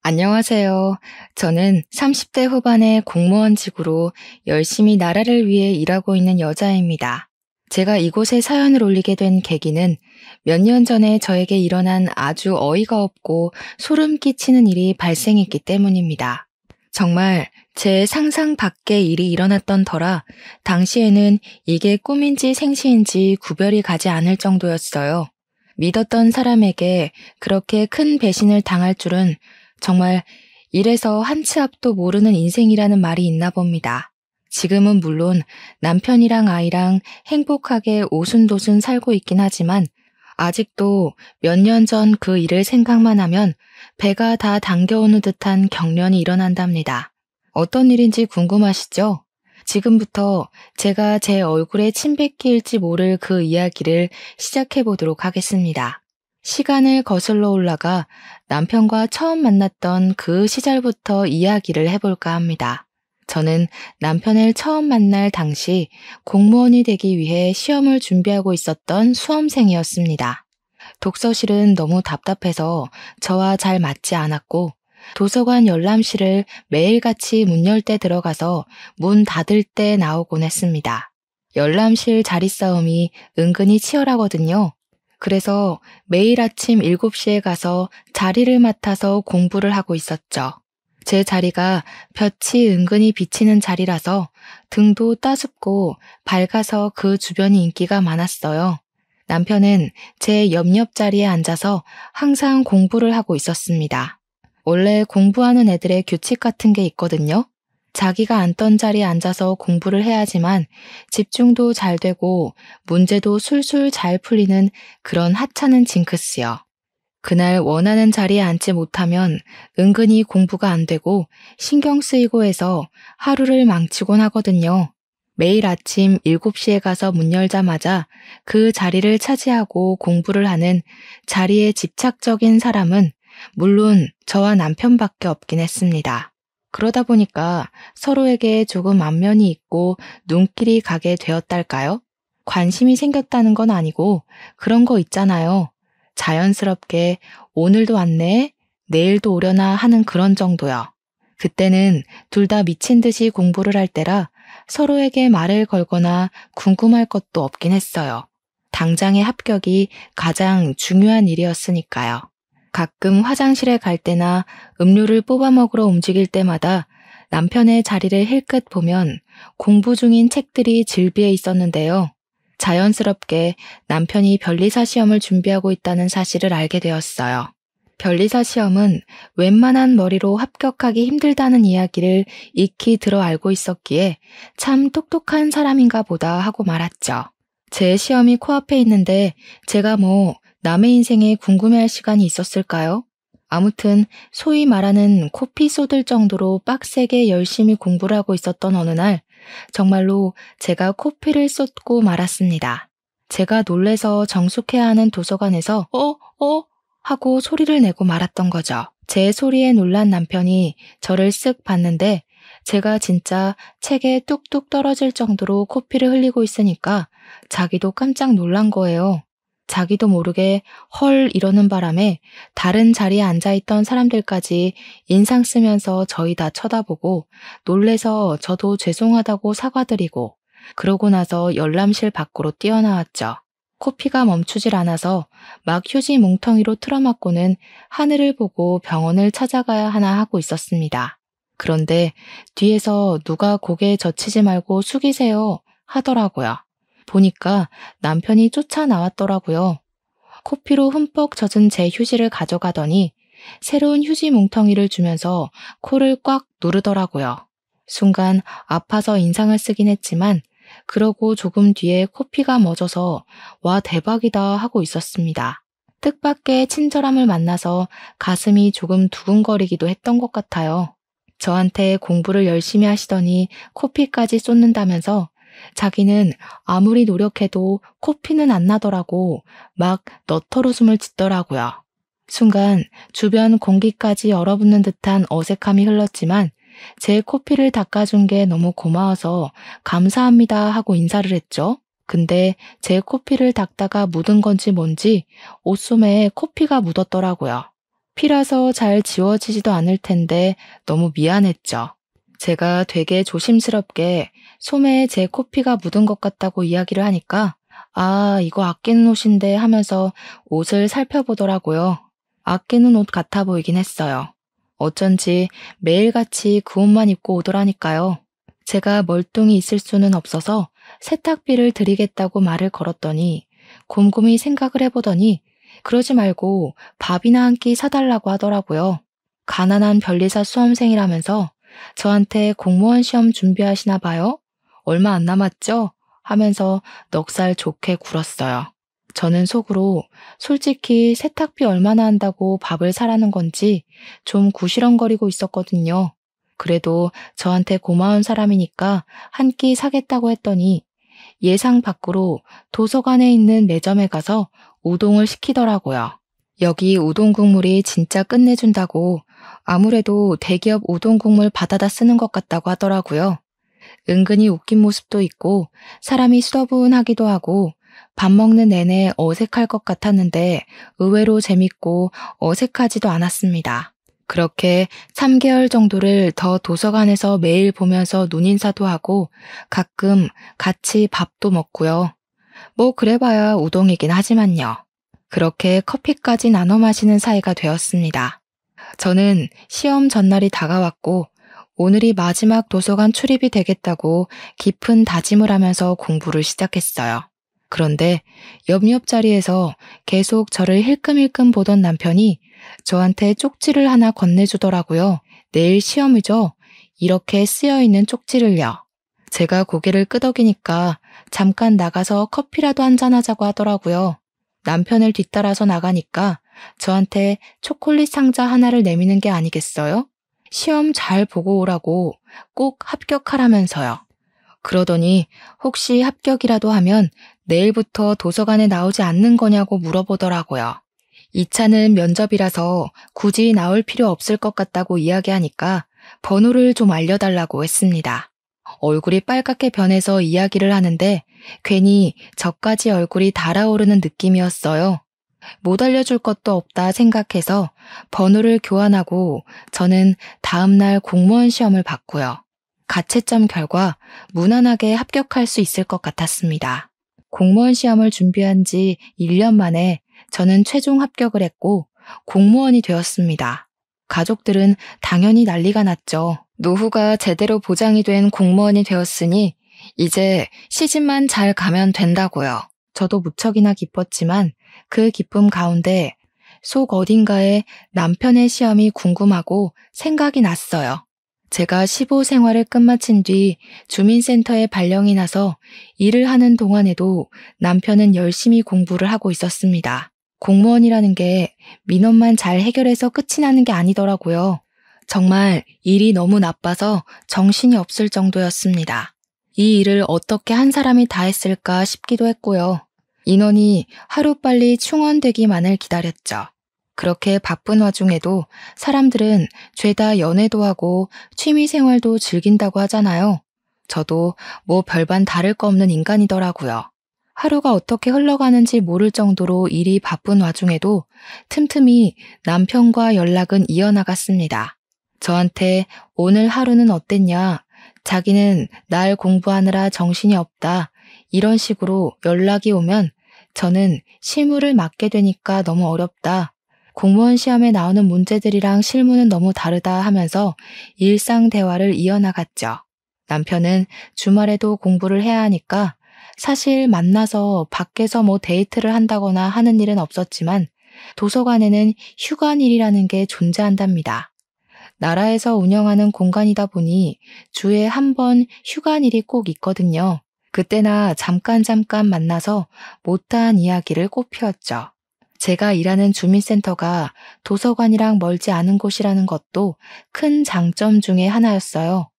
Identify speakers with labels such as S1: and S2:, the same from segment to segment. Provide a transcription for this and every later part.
S1: 안녕하세요. 저는 30대 후반의 공무원직으로 열심히 나라를 위해 일하고 있는 여자입니다. 제가 이곳에 사연을 올리게 된 계기는 몇 년 전에 저에게 일어난 아주 어이가 없고 소름 끼치는 일이 발생했기 때문입니다. 정말 제 상상 밖의 일이 일어났던 터라 당시에는 이게 꿈인지 생시인지 구별이 가지 않을 정도였어요. 믿었던 사람에게 그렇게 큰 배신을 당할 줄은 정말 이래서 한 치 앞도 모르는 인생이라는 말이 있나 봅니다. 지금은 물론 남편이랑 아이랑 행복하게 오순도순 살고 있긴 하지만 아직도 몇 년 전 그 일을 생각만 하면 배가 다 당겨오는 듯한 경련이 일어난답니다. 어떤 일인지 궁금하시죠? 지금부터 제가 제 얼굴에 침 뱉기일지 모를 그 이야기를 시작해 보도록 하겠습니다. 시간을 거슬러 올라가 남편과 처음 만났던 그 시절부터 이야기를 해볼까 합니다. 저는 남편을 처음 만날 당시 공무원이 되기 위해 시험을 준비하고 있었던 수험생이었습니다. 독서실은 너무 답답해서 저와 잘 맞지 않았고 도서관 열람실을 매일같이 문 열 때 들어가서 문 닫을 때 나오곤 했습니다. 열람실 자리 싸움이 은근히 치열하거든요. 그래서 매일 아침 7시에 가서 자리를 맡아서 공부를 하고 있었죠. 제 자리가 볕이 은근히 비치는 자리라서 등도 따숩고 밝아서 그 주변이 인기가 많았어요. 남편은 제 옆옆 자리에 앉아서 항상 공부를 하고 있었습니다. 원래 공부하는 애들의 규칙 같은 게 있거든요. 자기가 앉던 자리에 앉아서 공부를 해야지만 집중도 잘 되고 문제도 술술 잘 풀리는 그런 하찮은 징크스요. 그날 원하는 자리에 앉지 못하면 은근히 공부가 안 되고 신경 쓰이고 해서 하루를 망치곤 하거든요. 매일 아침 7시에 가서 문 열자마자 그 자리를 차지하고 공부를 하는 자리에 집착적인 사람은 물론 저와 남편밖에 없긴 했습니다. 그러다 보니까 서로에게 조금 안면이 있고 눈길이 가게 되었달까요? 관심이 생겼다는 건 아니고 그런 거 있잖아요. 자연스럽게 오늘도 왔네, 내일도 오려나 하는 그런 정도요. 그때는 둘 다 미친 듯이 공부를 할 때라 서로에게 말을 걸거나 궁금할 것도 없긴 했어요. 당장의 합격이 가장 중요한 일이었으니까요. 가끔 화장실에 갈 때나 음료를 뽑아 먹으러 움직일 때마다 남편의 자리를 힐끗 보면 공부 중인 책들이 질비해 있었는데요. 자연스럽게 남편이 변리사 시험을 준비하고 있다는 사실을 알게 되었어요. 변리사 시험은 웬만한 머리로 합격하기 힘들다는 이야기를 익히 들어 알고 있었기에 참 똑똑한 사람인가 보다 하고 말았죠. 제 시험이 코앞에 있는데 제가 남의 인생에 궁금해할 시간이 있었을까요? 아무튼 소위 말하는 코피 쏟을 정도로 빡세게 열심히 공부를 하고 있었던 어느 날 정말로 제가 코피를 쏟고 말았습니다. 제가 놀래서 정숙해야 하는 도서관에서 하고 소리를 내고 말았던 거죠. 제 소리에 놀란 남편이 저를 쓱 봤는데 제가 진짜 책에 뚝뚝 떨어질 정도로 코피를 흘리고 있으니까 자기도 깜짝 놀란 거예요. 자기도 모르게 헐 이러는 바람에 다른 자리에 앉아있던 사람들까지 인상 쓰면서 저희 다 쳐다보고 놀래서 저도 죄송하다고 사과드리고 그러고 나서 열람실 밖으로 뛰어나왔죠. 코피가 멈추질 않아서 막 휴지 뭉텅이로 틀어막고는 하늘을 보고 병원을 찾아가야 하나 하고 있었습니다. 그런데 뒤에서 누가 고개 젖히지 말고 숙이세요 하더라고요. 보니까 남편이 쫓아 나왔더라고요. 코피로 흠뻑 젖은 제 휴지를 가져가더니 새로운 휴지 뭉텅이를 주면서 코를 꽉 누르더라고요. 순간 아파서 인상을 쓰긴 했지만 그러고 조금 뒤에 코피가 멎어서 와 대박이다 하고 있었습니다. 뜻밖의 친절함을 만나서 가슴이 조금 두근거리기도 했던 것 같아요. 저한테 공부를 열심히 하시더니 코피까지 쏟는다면서 자기는 아무리 노력해도 코피는 안 나더라고 막 너털웃음을 짓더라고요. 순간 주변 공기까지 얼어붙는 듯한 어색함이 흘렀지만 제 코피를 닦아준 게 너무 고마워서 감사합니다 하고 인사를 했죠. 근데 제 코피를 닦다가 묻은 건지 뭔지 옷소매에 코피가 묻었더라고요. 피라서 잘 지워지지도 않을 텐데 너무 미안했죠. 제가 되게 조심스럽게 소매에 제 코피가 묻은 것 같다고 이야기를 하니까 아, 이거 아끼는 옷인데 하면서 옷을 살펴보더라고요. 아끼는 옷 같아 보이긴 했어요. 어쩐지 매일같이 그 옷만 입고 오더라니까요. 제가 멀뚱히 있을 수는 없어서 세탁비를 드리겠다고 말을 걸었더니 곰곰이 생각을 해보더니 그러지 말고 밥이나 한 끼 사달라고 하더라고요. 가난한 변리사 수험생이라면서 저한테 공무원 시험 준비하시나 봐요? 얼마 안 남았죠? 하면서 넉살 좋게 굴었어요. 저는 속으로 솔직히 세탁비 얼마나 한다고 밥을 사라는 건지 좀 구시렁거리고 있었거든요. 그래도 저한테 고마운 사람이니까 한 끼 사겠다고 했더니 예상 밖으로 도서관에 있는 매점에 가서 우동을 시키더라고요. 여기 우동 국물이 진짜 끝내준다고 아무래도 대기업 우동 국물 받아다 쓰는 것 같다고 하더라고요. 은근히 웃긴 모습도 있고 사람이 수더분하기도 하고 밥 먹는 내내 어색할 것 같았는데 의외로 재밌고 어색하지도 않았습니다. 그렇게 3개월 정도를 더 도서관에서 매일 보면서 눈인사도 하고 가끔 같이 밥도 먹고요. 뭐 그래봐야 우동이긴 하지만요. 그렇게 커피까지 나눠 마시는 사이가 되었습니다. 저는 시험 전날이 다가왔고 오늘이 마지막 도서관 출입이 되겠다고 깊은 다짐을 하면서 공부를 시작했어요. 그런데 옆자리에서 계속 저를 힐끔힐끔 보던 남편이 저한테 쪽지를 하나 건네주더라고요. 내일 시험이죠? 이렇게 쓰여있는 쪽지를요. 제가 고개를 끄덕이니까 잠깐 나가서 커피라도 한잔하자고 하더라고요. 남편을 뒤따라서 나가니까 저한테 초콜릿 상자 하나를 내미는 게 아니겠어요? 시험 잘 보고 오라고 꼭 합격하라면서요. 그러더니 혹시 합격이라도 하면 내일부터 도서관에 나오지 않는 거냐고 물어보더라고요. 이 차는 면접이라서 굳이 나올 필요 없을 것 같다고 이야기하니까 번호를 좀 알려달라고 했습니다. 얼굴이 빨갛게 변해서 이야기를 하는데 괜히 저까지 얼굴이 달아오르는 느낌이었어요. 못 알려줄 것도 없다 생각해서 번호를 교환하고 저는 다음날 공무원 시험을 봤고요. 가채점 결과 무난하게 합격할 수 있을 것 같았습니다. 공무원 시험을 준비한 지 1년 만에 저는 최종 합격을 했고 공무원이 되었습니다. 가족들은 당연히 난리가 났죠. 노후가 제대로 보장이 된 공무원이 되었으니 이제 시집만 잘 가면 된다고요. 저도 무척이나 기뻤지만 그 기쁨 가운데 속 어딘가에 남편의 시험이 궁금하고 생각이 났어요. 제가 시보 생활을 끝마친 뒤 주민센터에 발령이 나서 일을 하는 동안에도 남편은 열심히 공부를 하고 있었습니다. 공무원이라는 게 민원만 잘 해결해서 끝이 나는 게 아니더라고요. 정말 일이 너무 나빠서 정신이 없을 정도였습니다. 이 일을 어떻게 한 사람이 다 했을까 싶기도 했고요. 인원이 하루빨리 충원되기만을 기다렸죠. 그렇게 바쁜 와중에도 사람들은 죄다 연애도 하고 취미생활도 즐긴다고 하잖아요. 저도 뭐 별반 다를 거 없는 인간이더라고요. 하루가 어떻게 흘러가는지 모를 정도로 일이 바쁜 와중에도 틈틈이 남편과 연락은 이어나갔습니다. 저한테 오늘 하루는 어땠냐, 자기는 날 공부하느라 정신이 없다, 이런 식으로 연락이 오면 저는 실무를 맡게 되니까 너무 어렵다, 공무원 시험에 나오는 문제들이랑 실무는 너무 다르다 하면서 일상 대화를 이어나갔죠. 남편은 주말에도 공부를 해야 하니까 사실 만나서 밖에서 뭐 데이트를 한다거나 하는 일은 없었지만 도서관에는 휴관일이라는 게 존재한답니다. 나라에서 운영하는 공간이다 보니 주에 한 번 휴관일이 꼭 있거든요. 그때나 잠깐 만나서 못다한 이야기를 꼭 피웠죠. 제가 일하는 주민센터가 도서관이랑 멀지 않은 곳이라는 것도 큰 장점 중에 하나였어요.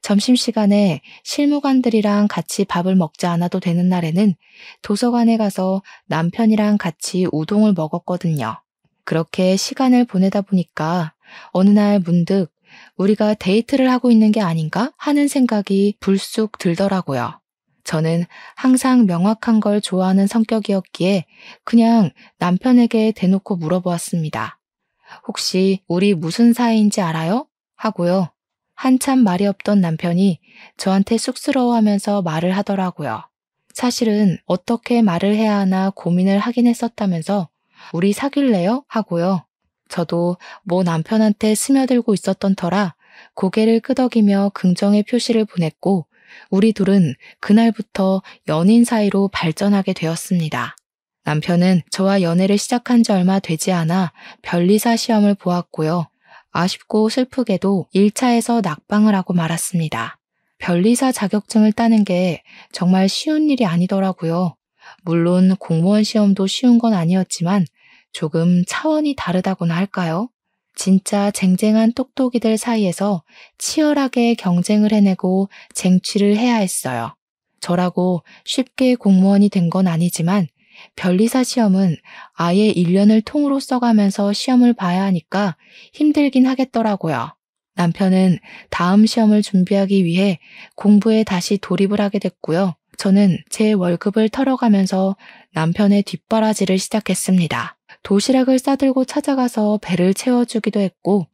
S1: 점심시간에 실무관들이랑 같이 밥을 먹지 않아도 되는 날에는 도서관에 가서 남편이랑 같이 우동을 먹었거든요. 그렇게 시간을 보내다 보니까 어느 날 문득 우리가 데이트를 하고 있는 게 아닌가 하는 생각이 불쑥 들더라고요. 저는 항상 명확한 걸 좋아하는 성격이었기에 그냥 남편에게 대놓고 물어보았습니다. 혹시 우리 무슨 사이인지 알아요? 하고요. 한참 말이 없던 남편이 저한테 쑥스러워하면서 말을 하더라고요. 사실은 어떻게 말을 해야 하나 고민을 하긴 했었다면서 우리 사귈래요? 하고요. 저도 뭐 남편한테 스며들고 있었던 터라 고개를 끄덕이며 긍정의 표시를 보냈고 우리 둘은 그날부터 연인 사이로 발전하게 되었습니다. 남편은 저와 연애를 시작한 지 얼마 되지 않아 변리사 시험을 보았고요. 아쉽고 슬프게도 1차에서 낙방을 하고 말았습니다. 변리사 자격증을 따는 게 정말 쉬운 일이 아니더라고요. 물론 공무원 시험도 쉬운 건 아니었지만 조금 차원이 다르다고나 할까요? 진짜 쟁쟁한 똑똑이들 사이에서 치열하게 경쟁을 해내고 쟁취를 해야 했어요. 저라고 쉽게 공무원이 된 건 아니지만 변리사 시험은 아예 1년을 통으로 써가면서 시험을 봐야 하니까 힘들긴 하겠더라고요. 남편은 다음 시험을 준비하기 위해 공부에 다시 돌입을 하게 됐고요. 저는 제 월급을 털어가면서 남편의 뒷바라지를 시작했습니다. 도시락을 싸들고 찾아가서 배를 채워주기도 했고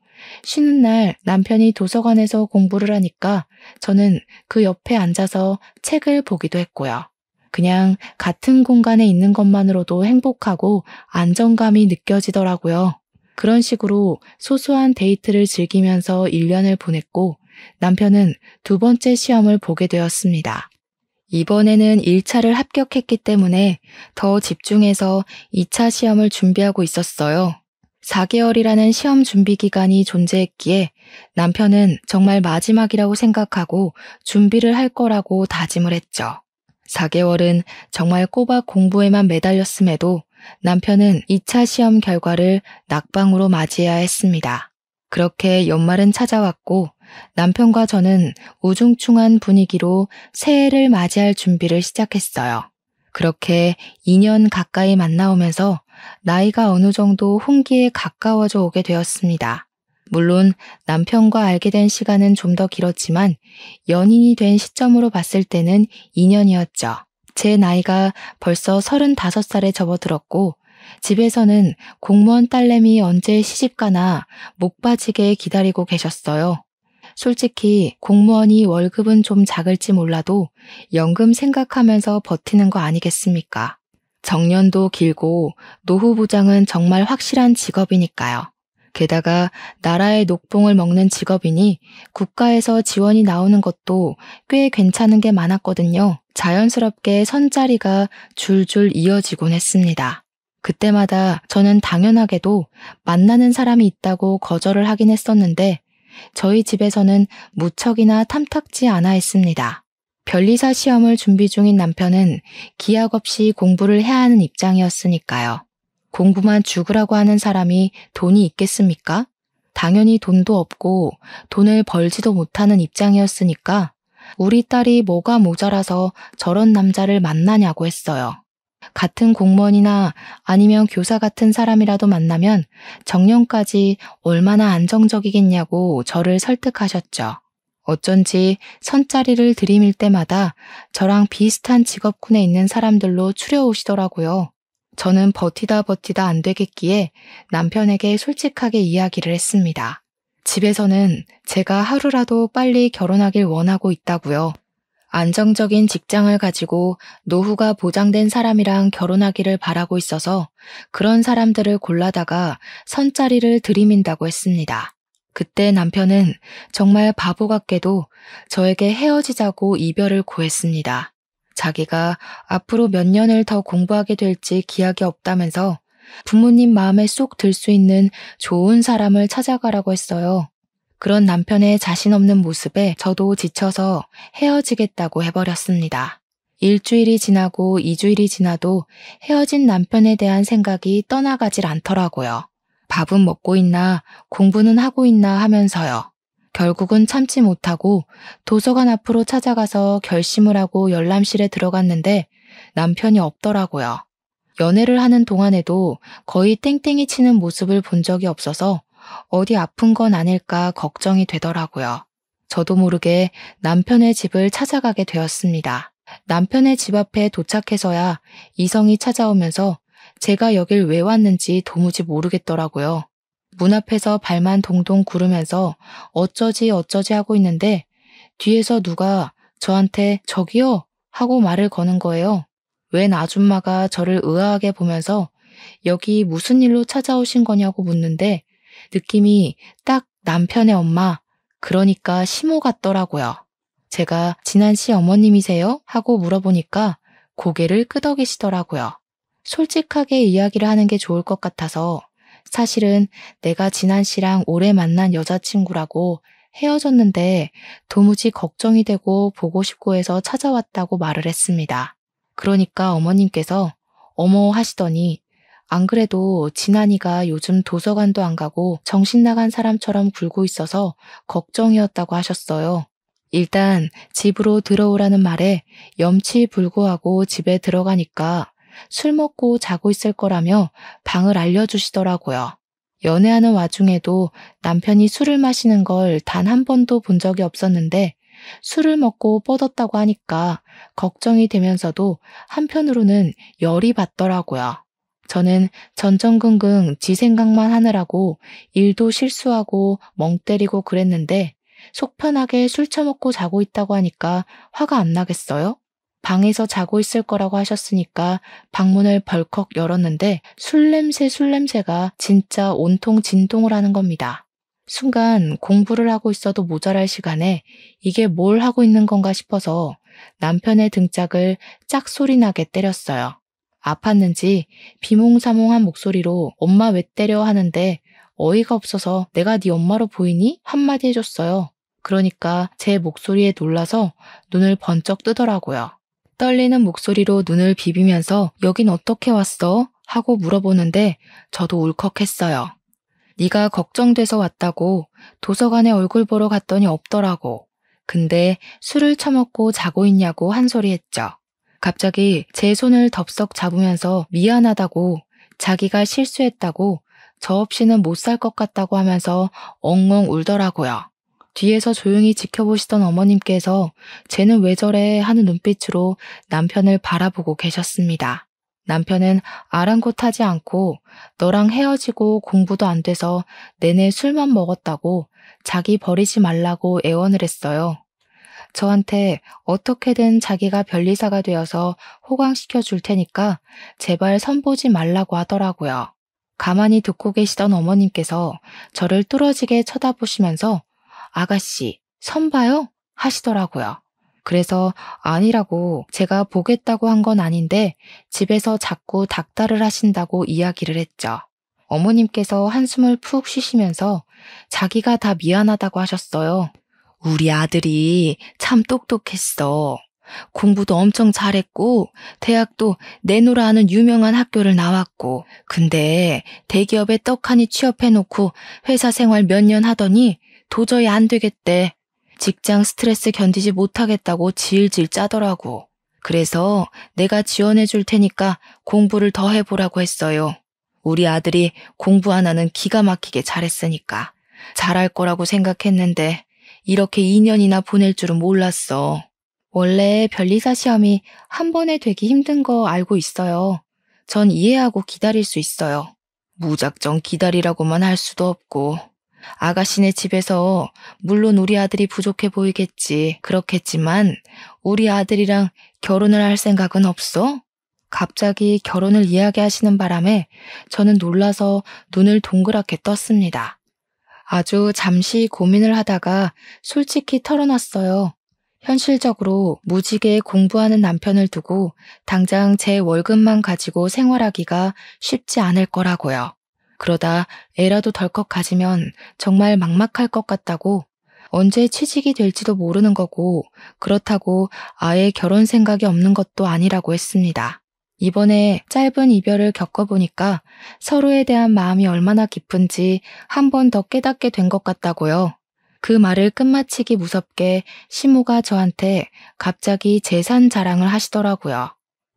S1: 쉬는 날 남편이 도서관에서 공부를 하니까 저는 그 옆에 앉아서 책을 보기도 했고요. 그냥 같은 공간에 있는 것만으로도 행복하고 안정감이 느껴지더라고요. 그런 식으로 소소한 데이트를 즐기면서 1년을 보냈고 남편은 두 번째 시험을 보게 되었습니다. 이번에는 1차를 합격했기 때문에 더 집중해서 2차 시험을 준비하고 있었어요. 4개월이라는 시험 준비 기간이 존재했기에 남편은 정말 마지막이라고 생각하고 준비를 할 거라고 다짐을 했죠. 4개월은 정말 꼬박 공부에만 매달렸음에도 남편은 2차 시험 결과를 낙방으로 맞이해야 했습니다. 그렇게 연말은 찾아왔고 남편과 저는 우중충한 분위기로 새해를 맞이할 준비를 시작했어요. 그렇게 2년 가까이 만나오면서 나이가 어느 정도 홍기에 가까워져 오게 되었습니다. 물론 남편과 알게 된 시간은 좀 더 길었지만 연인이 된 시점으로 봤을 때는 2년이었죠. 제 나이가 벌써 35살에 접어들었고 집에서는 공무원 딸내미 언제 시집가나 목 빠지게 기다리고 계셨어요. 솔직히 공무원이 월급은 좀 작을지 몰라도 연금 생각하면서 버티는 거 아니겠습니까? 정년도 길고 노후 보장은 정말 확실한 직업이니까요. 게다가 나라의 녹봉을 먹는 직업이니 국가에서 지원이 나오는 것도 꽤 괜찮은 게 많았거든요. 자연스럽게 선자리가 줄줄 이어지곤 했습니다. 그때마다 저는 당연하게도 만나는 사람이 있다고 거절을 하긴 했었는데 저희 집에서는 무척이나 탐탁지 않아 했습니다. 변리사 시험을 준비 중인 남편은 기약 없이 공부를 해야 하는 입장이었으니까요. 공부만 죽으라고 하는 사람이 돈이 있겠습니까? 당연히 돈도 없고 돈을 벌지도 못하는 입장이었으니까 우리 딸이 뭐가 모자라서 저런 남자를 만나냐고 했어요. 같은 공무원이나 아니면 교사 같은 사람이라도 만나면 정년까지 얼마나 안정적이겠냐고 저를 설득하셨죠. 어쩐지 선자리를 들이밀 때마다 저랑 비슷한 직업군에 있는 사람들로 추려오시더라고요. 저는 버티다 안 되겠기에 남편에게 솔직하게 이야기를 했습니다. 집에서는 제가 하루라도 빨리 결혼하길 원하고 있다고요. 안정적인 직장을 가지고 노후가 보장된 사람이랑 결혼하기를 바라고 있어서 그런 사람들을 골라다가 선자리를 들이민다고 했습니다. 그때 남편은 정말 바보 같게도 저에게 헤어지자고 이별을 고했습니다. 자기가 앞으로 몇 년을 더 공부하게 될지 기약이 없다면서 부모님 마음에 쏙 들 수 있는 좋은 사람을 찾아가라고 했어요. 그런 남편의 자신 없는 모습에 저도 지쳐서 헤어지겠다고 해버렸습니다. 일주일이 지나고 2주일이 지나도 헤어진 남편에 대한 생각이 떠나가질 않더라고요. 밥은 먹고 있나 공부는 하고 있나 하면서요. 결국은 참지 못하고 도서관 앞으로 찾아가서 결심을 하고 열람실에 들어갔는데 남편이 없더라고요. 연애를 하는 동안에도 거의 땡땡이 치는 모습을 본 적이 없어서 어디 아픈 건 아닐까 걱정이 되더라고요. 저도 모르게 남편의 집을 찾아가게 되었습니다. 남편의 집 앞에 도착해서야 이성이 찾아오면서 제가 여길 왜 왔는지 도무지 모르겠더라고요. 문 앞에서 발만 동동 구르면서 어쩌지 어쩌지 하고 있는데 뒤에서 누가 저한테 저기요 하고 말을 거는 거예요. 웬 아줌마가 저를 의아하게 보면서 여기 무슨 일로 찾아오신 거냐고 묻는데 느낌이 딱 남편의 엄마, 그러니까 시모 같더라고요. 제가 진한 씨 어머님이세요? 하고 물어보니까 고개를 끄덕이시더라고요. 솔직하게 이야기를 하는 게 좋을 것 같아서 사실은 내가 진한 씨랑 오래 만난 여자친구라고 헤어졌는데 도무지 걱정이 되고 보고 싶고 해서 찾아왔다고 말을 했습니다. 그러니까 어머님께서 어머 하시더니 안 그래도 진한이가 요즘 도서관도 안 가고 정신 나간 사람처럼 굴고 있어서 걱정이었다고 하셨어요. 일단 집으로 들어오라는 말에 염치불구하고 집에 들어가니까 술 먹고 자고 있을 거라며 방을 알려주시더라고요. 연애하는 와중에도 남편이 술을 마시는 걸 단 한 번도 본 적이 없었는데 술을 먹고 뻗었다고 하니까 걱정이 되면서도 한편으로는 열이 받더라고요. 저는 전전긍긍 지 생각만 하느라고 일도 실수하고 멍 때리고 그랬는데 속 편하게 술 처먹고 자고 있다고 하니까 화가 안 나겠어요? 방에서 자고 있을 거라고 하셨으니까 방문을 벌컥 열었는데 술 냄새가 진짜 온통 진동을 하는 겁니다. 순간 공부를 하고 있어도 모자랄 시간에 이게 뭘 하고 있는 건가 싶어서 남편의 등짝을 짝소리 나게 때렸어요. 아팠는지 비몽사몽한 목소리로 엄마 왜 때려 하는데 어이가 없어서 내가 네 엄마로 보이니? 한마디 해줬어요. 그러니까 제 목소리에 놀라서 눈을 번쩍 뜨더라고요. 떨리는 목소리로 눈을 비비면서 여긴 어떻게 왔어? 하고 물어보는데 저도 울컥했어요. 네가 걱정돼서 왔다고 도서관에 얼굴 보러 갔더니 없더라고. 근데 술을 처먹고 자고 있냐고 한 소리 했죠. 갑자기 제 손을 덥석 잡으면서 미안하다고 자기가 실수했다고 저 없이는 못 살 것 같다고 하면서 엉엉 울더라고요. 뒤에서 조용히 지켜보시던 어머님께서 쟤는 왜 저래 하는 눈빛으로 남편을 바라보고 계셨습니다. 남편은 아랑곳하지 않고 너랑 헤어지고 공부도 안 돼서 내내 술만 먹었다고 자기 버리지 말라고 애원을 했어요. 저한테 어떻게든 자기가 변리사가 되어서 호강시켜 줄 테니까 제발 선보지 말라고 하더라고요. 가만히 듣고 계시던 어머님께서 저를 뚫어지게 쳐다보시면서 아가씨, 선 봐요? 하시더라고요. 그래서 아니라고 제가 보겠다고 한 건 아닌데 집에서 자꾸 닥달을 하신다고 이야기를 했죠. 어머님께서 한숨을 푹 쉬시면서 자기가 다 미안하다고 하셨어요. 우리 아들이 참 똑똑했어. 공부도 엄청 잘했고 대학도 내노라 하는 유명한 학교를 나왔고 근데 대기업에 떡하니 취업해놓고 회사 생활 몇 년 하더니 도저히 안 되겠대. 직장 스트레스 견디지 못하겠다고 질질 짜더라고. 그래서 내가 지원해 줄 테니까 공부를 더 해보라고 했어요. 우리 아들이 공부 하나는 기가 막히게 잘했으니까 잘할 거라고 생각했는데 이렇게 2년이나 보낼 줄은 몰랐어. 원래 변리사 시험이 한 번에 되기 힘든 거 알고 있어요. 전 이해하고 기다릴 수 있어요. 무작정 기다리라고만 할 수도 없고. 아가씨네 집에서 물론 우리 아들이 부족해 보이겠지. 그렇겠지만 우리 아들이랑 결혼을 할 생각은 없어? 갑자기 결혼을 이야기하시는 바람에 저는 놀라서 눈을 동그랗게 떴습니다. 아주 잠시 고민을 하다가 솔직히 털어놨어요. 현실적으로 무지개 공부하는 남편을 두고 당장 제 월급만 가지고 생활하기가 쉽지 않을 거라고요. 그러다 애라도 덜컥 가지면 정말 막막할 것 같다고 언제 취직이 될지도 모르는 거고 그렇다고 아예 결혼 생각이 없는 것도 아니라고 했습니다. 이번에 짧은 이별을 겪어보니까 서로에 대한 마음이 얼마나 깊은지 한 번 더 깨닫게 된 것 같다고요. 그 말을 끝마치기 무섭게 시모가 저한테 갑자기 재산 자랑을 하시더라고요.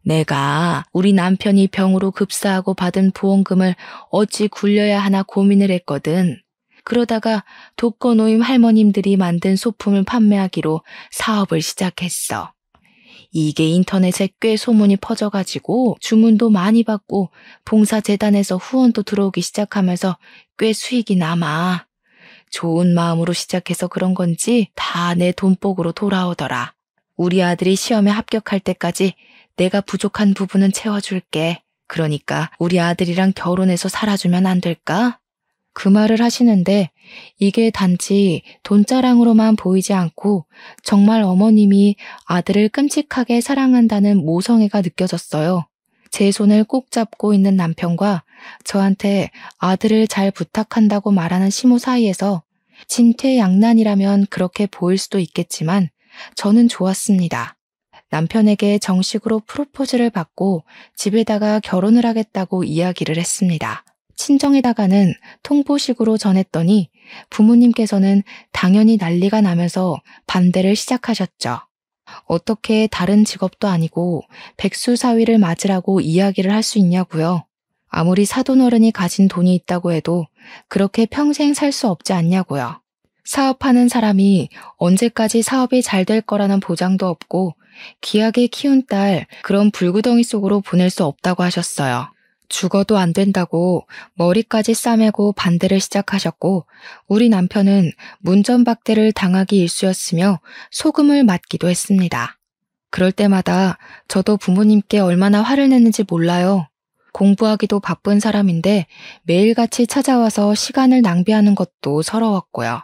S1: 내가 우리 남편이 병으로 급사하고 받은 보험금을 어찌 굴려야 하나 고민을 했거든. 그러다가 독거노인 할머님들이 만든 소품을 판매하기로 사업을 시작했어. 이게 인터넷에 꽤 소문이 퍼져가지고 주문도 많이 받고 봉사재단에서 후원도 들어오기 시작하면서 꽤 수익이 남아. 좋은 마음으로 시작해서 그런 건지 다 내 돈복으로 돌아오더라. 우리 아들이 시험에 합격할 때까지 내가 부족한 부분은 채워줄게. 그러니까 우리 아들이랑 결혼해서 살아주면 안 될까? 그 말을 하시는데 이게 단지 돈자랑으로만 보이지 않고 정말 어머님이 아들을 끔찍하게 사랑한다는 모성애가 느껴졌어요. 제 손을 꼭 잡고 있는 남편과 저한테 아들을 잘 부탁한다고 말하는 시모 사이에서 진퇴양난이라면 그렇게 보일 수도 있겠지만 저는 좋았습니다. 남편에게 정식으로 프로포즈를 받고 집에다가 결혼을 하겠다고 이야기를 했습니다. 친정에다가는 통보식으로 전했더니 부모님께서는 당연히 난리가 나면서 반대를 시작하셨죠. 어떻게 다른 직업도 아니고 백수사위를 맞으라고 이야기를 할 수 있냐고요. 아무리 사돈어른이 가진 돈이 있다고 해도 그렇게 평생 살 수 없지 않냐고요. 사업하는 사람이 언제까지 사업이 잘 될 거라는 보장도 없고 귀하게 키운 딸 그런 불구덩이 속으로 보낼 수 없다고 하셨어요. 죽어도 안 된다고 머리까지 싸매고 반대를 시작하셨고 우리 남편은 문전박대를 당하기 일쑤였으며 소금을 맞기도 했습니다. 그럴 때마다 저도 부모님께 얼마나 화를 냈는지 몰라요. 공부하기도 바쁜 사람인데 매일같이 찾아와서 시간을 낭비하는 것도 서러웠고요.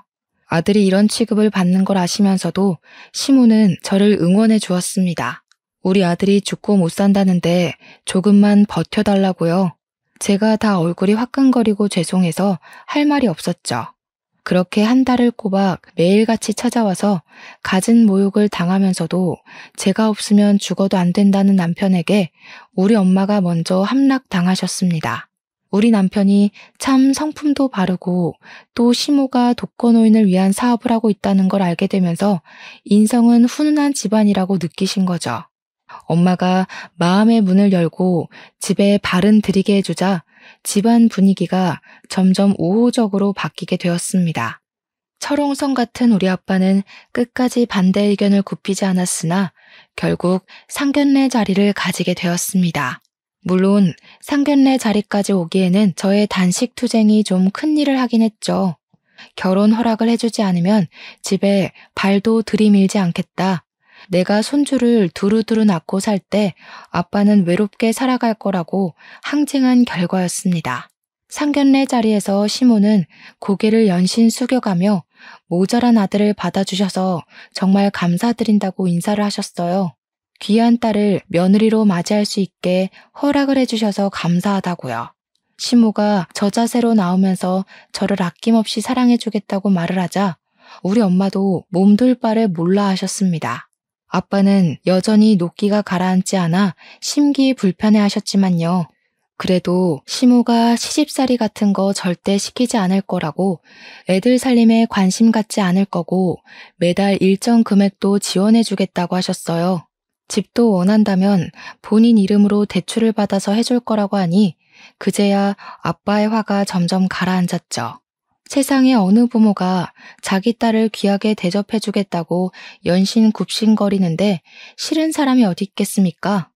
S1: 아들이 이런 취급을 받는 걸 아시면서도 시모는 저를 응원해 주었습니다. 우리 아들이 죽고 못 산다는데 조금만 버텨달라고요. 제가 다 얼굴이 화끈거리고 죄송해서 할 말이 없었죠. 그렇게 한 달을 꼬박 매일같이 찾아와서 갖은 모욕을 당하면서도 제가 없으면 죽어도 안 된다는 남편에게 우리 엄마가 먼저 함락당하셨습니다. 우리 남편이 참 성품도 바르고 또 시모가 독거노인을 위한 사업을 하고 있다는 걸 알게 되면서 인성은 훈훈한 집안이라고 느끼신 거죠. 엄마가 마음의 문을 열고 집에 발은 들이게 해주자 집안 분위기가 점점 우호적으로 바뀌게 되었습니다. 철옹성 같은 우리 아빠는 끝까지 반대 의견을 굽히지 않았으나 결국 상견례 자리를 가지게 되었습니다. 물론 상견례 자리까지 오기에는 저의 단식 투쟁이 좀 큰일을 하긴 했죠. 결혼 허락을 해주지 않으면 집에 발도 들이밀지 않겠다. 내가 손주를 두루두루 낳고 살 때 아빠는 외롭게 살아갈 거라고 항쟁한 결과였습니다. 상견례 자리에서 시모는 고개를 연신 숙여가며 모자란 아들을 받아주셔서 정말 감사드린다고 인사를 하셨어요. 귀한 딸을 며느리로 맞이할 수 있게 허락을 해주셔서 감사하다고요. 시모가 저 자세로 나오면서 저를 아낌없이 사랑해주겠다고 말을 하자 우리 엄마도 몸둘 바를 몰라 하셨습니다. 아빠는 여전히 노기가 가라앉지 않아 심기 불편해 하셨지만요. 그래도 시모가 시집살이 같은 거 절대 시키지 않을 거라고 애들 살림에 관심 갖지 않을 거고 매달 일정 금액도 지원해 주겠다고 하셨어요. 집도 원한다면 본인 이름으로 대출을 받아서 해줄 거라고 하니 그제야 아빠의 화가 점점 가라앉았죠. 세상에 어느 부모가 자기 딸을 귀하게 대접해주겠다고 연신 굽신거리는데 싫은 사람이 어디 있겠습니까?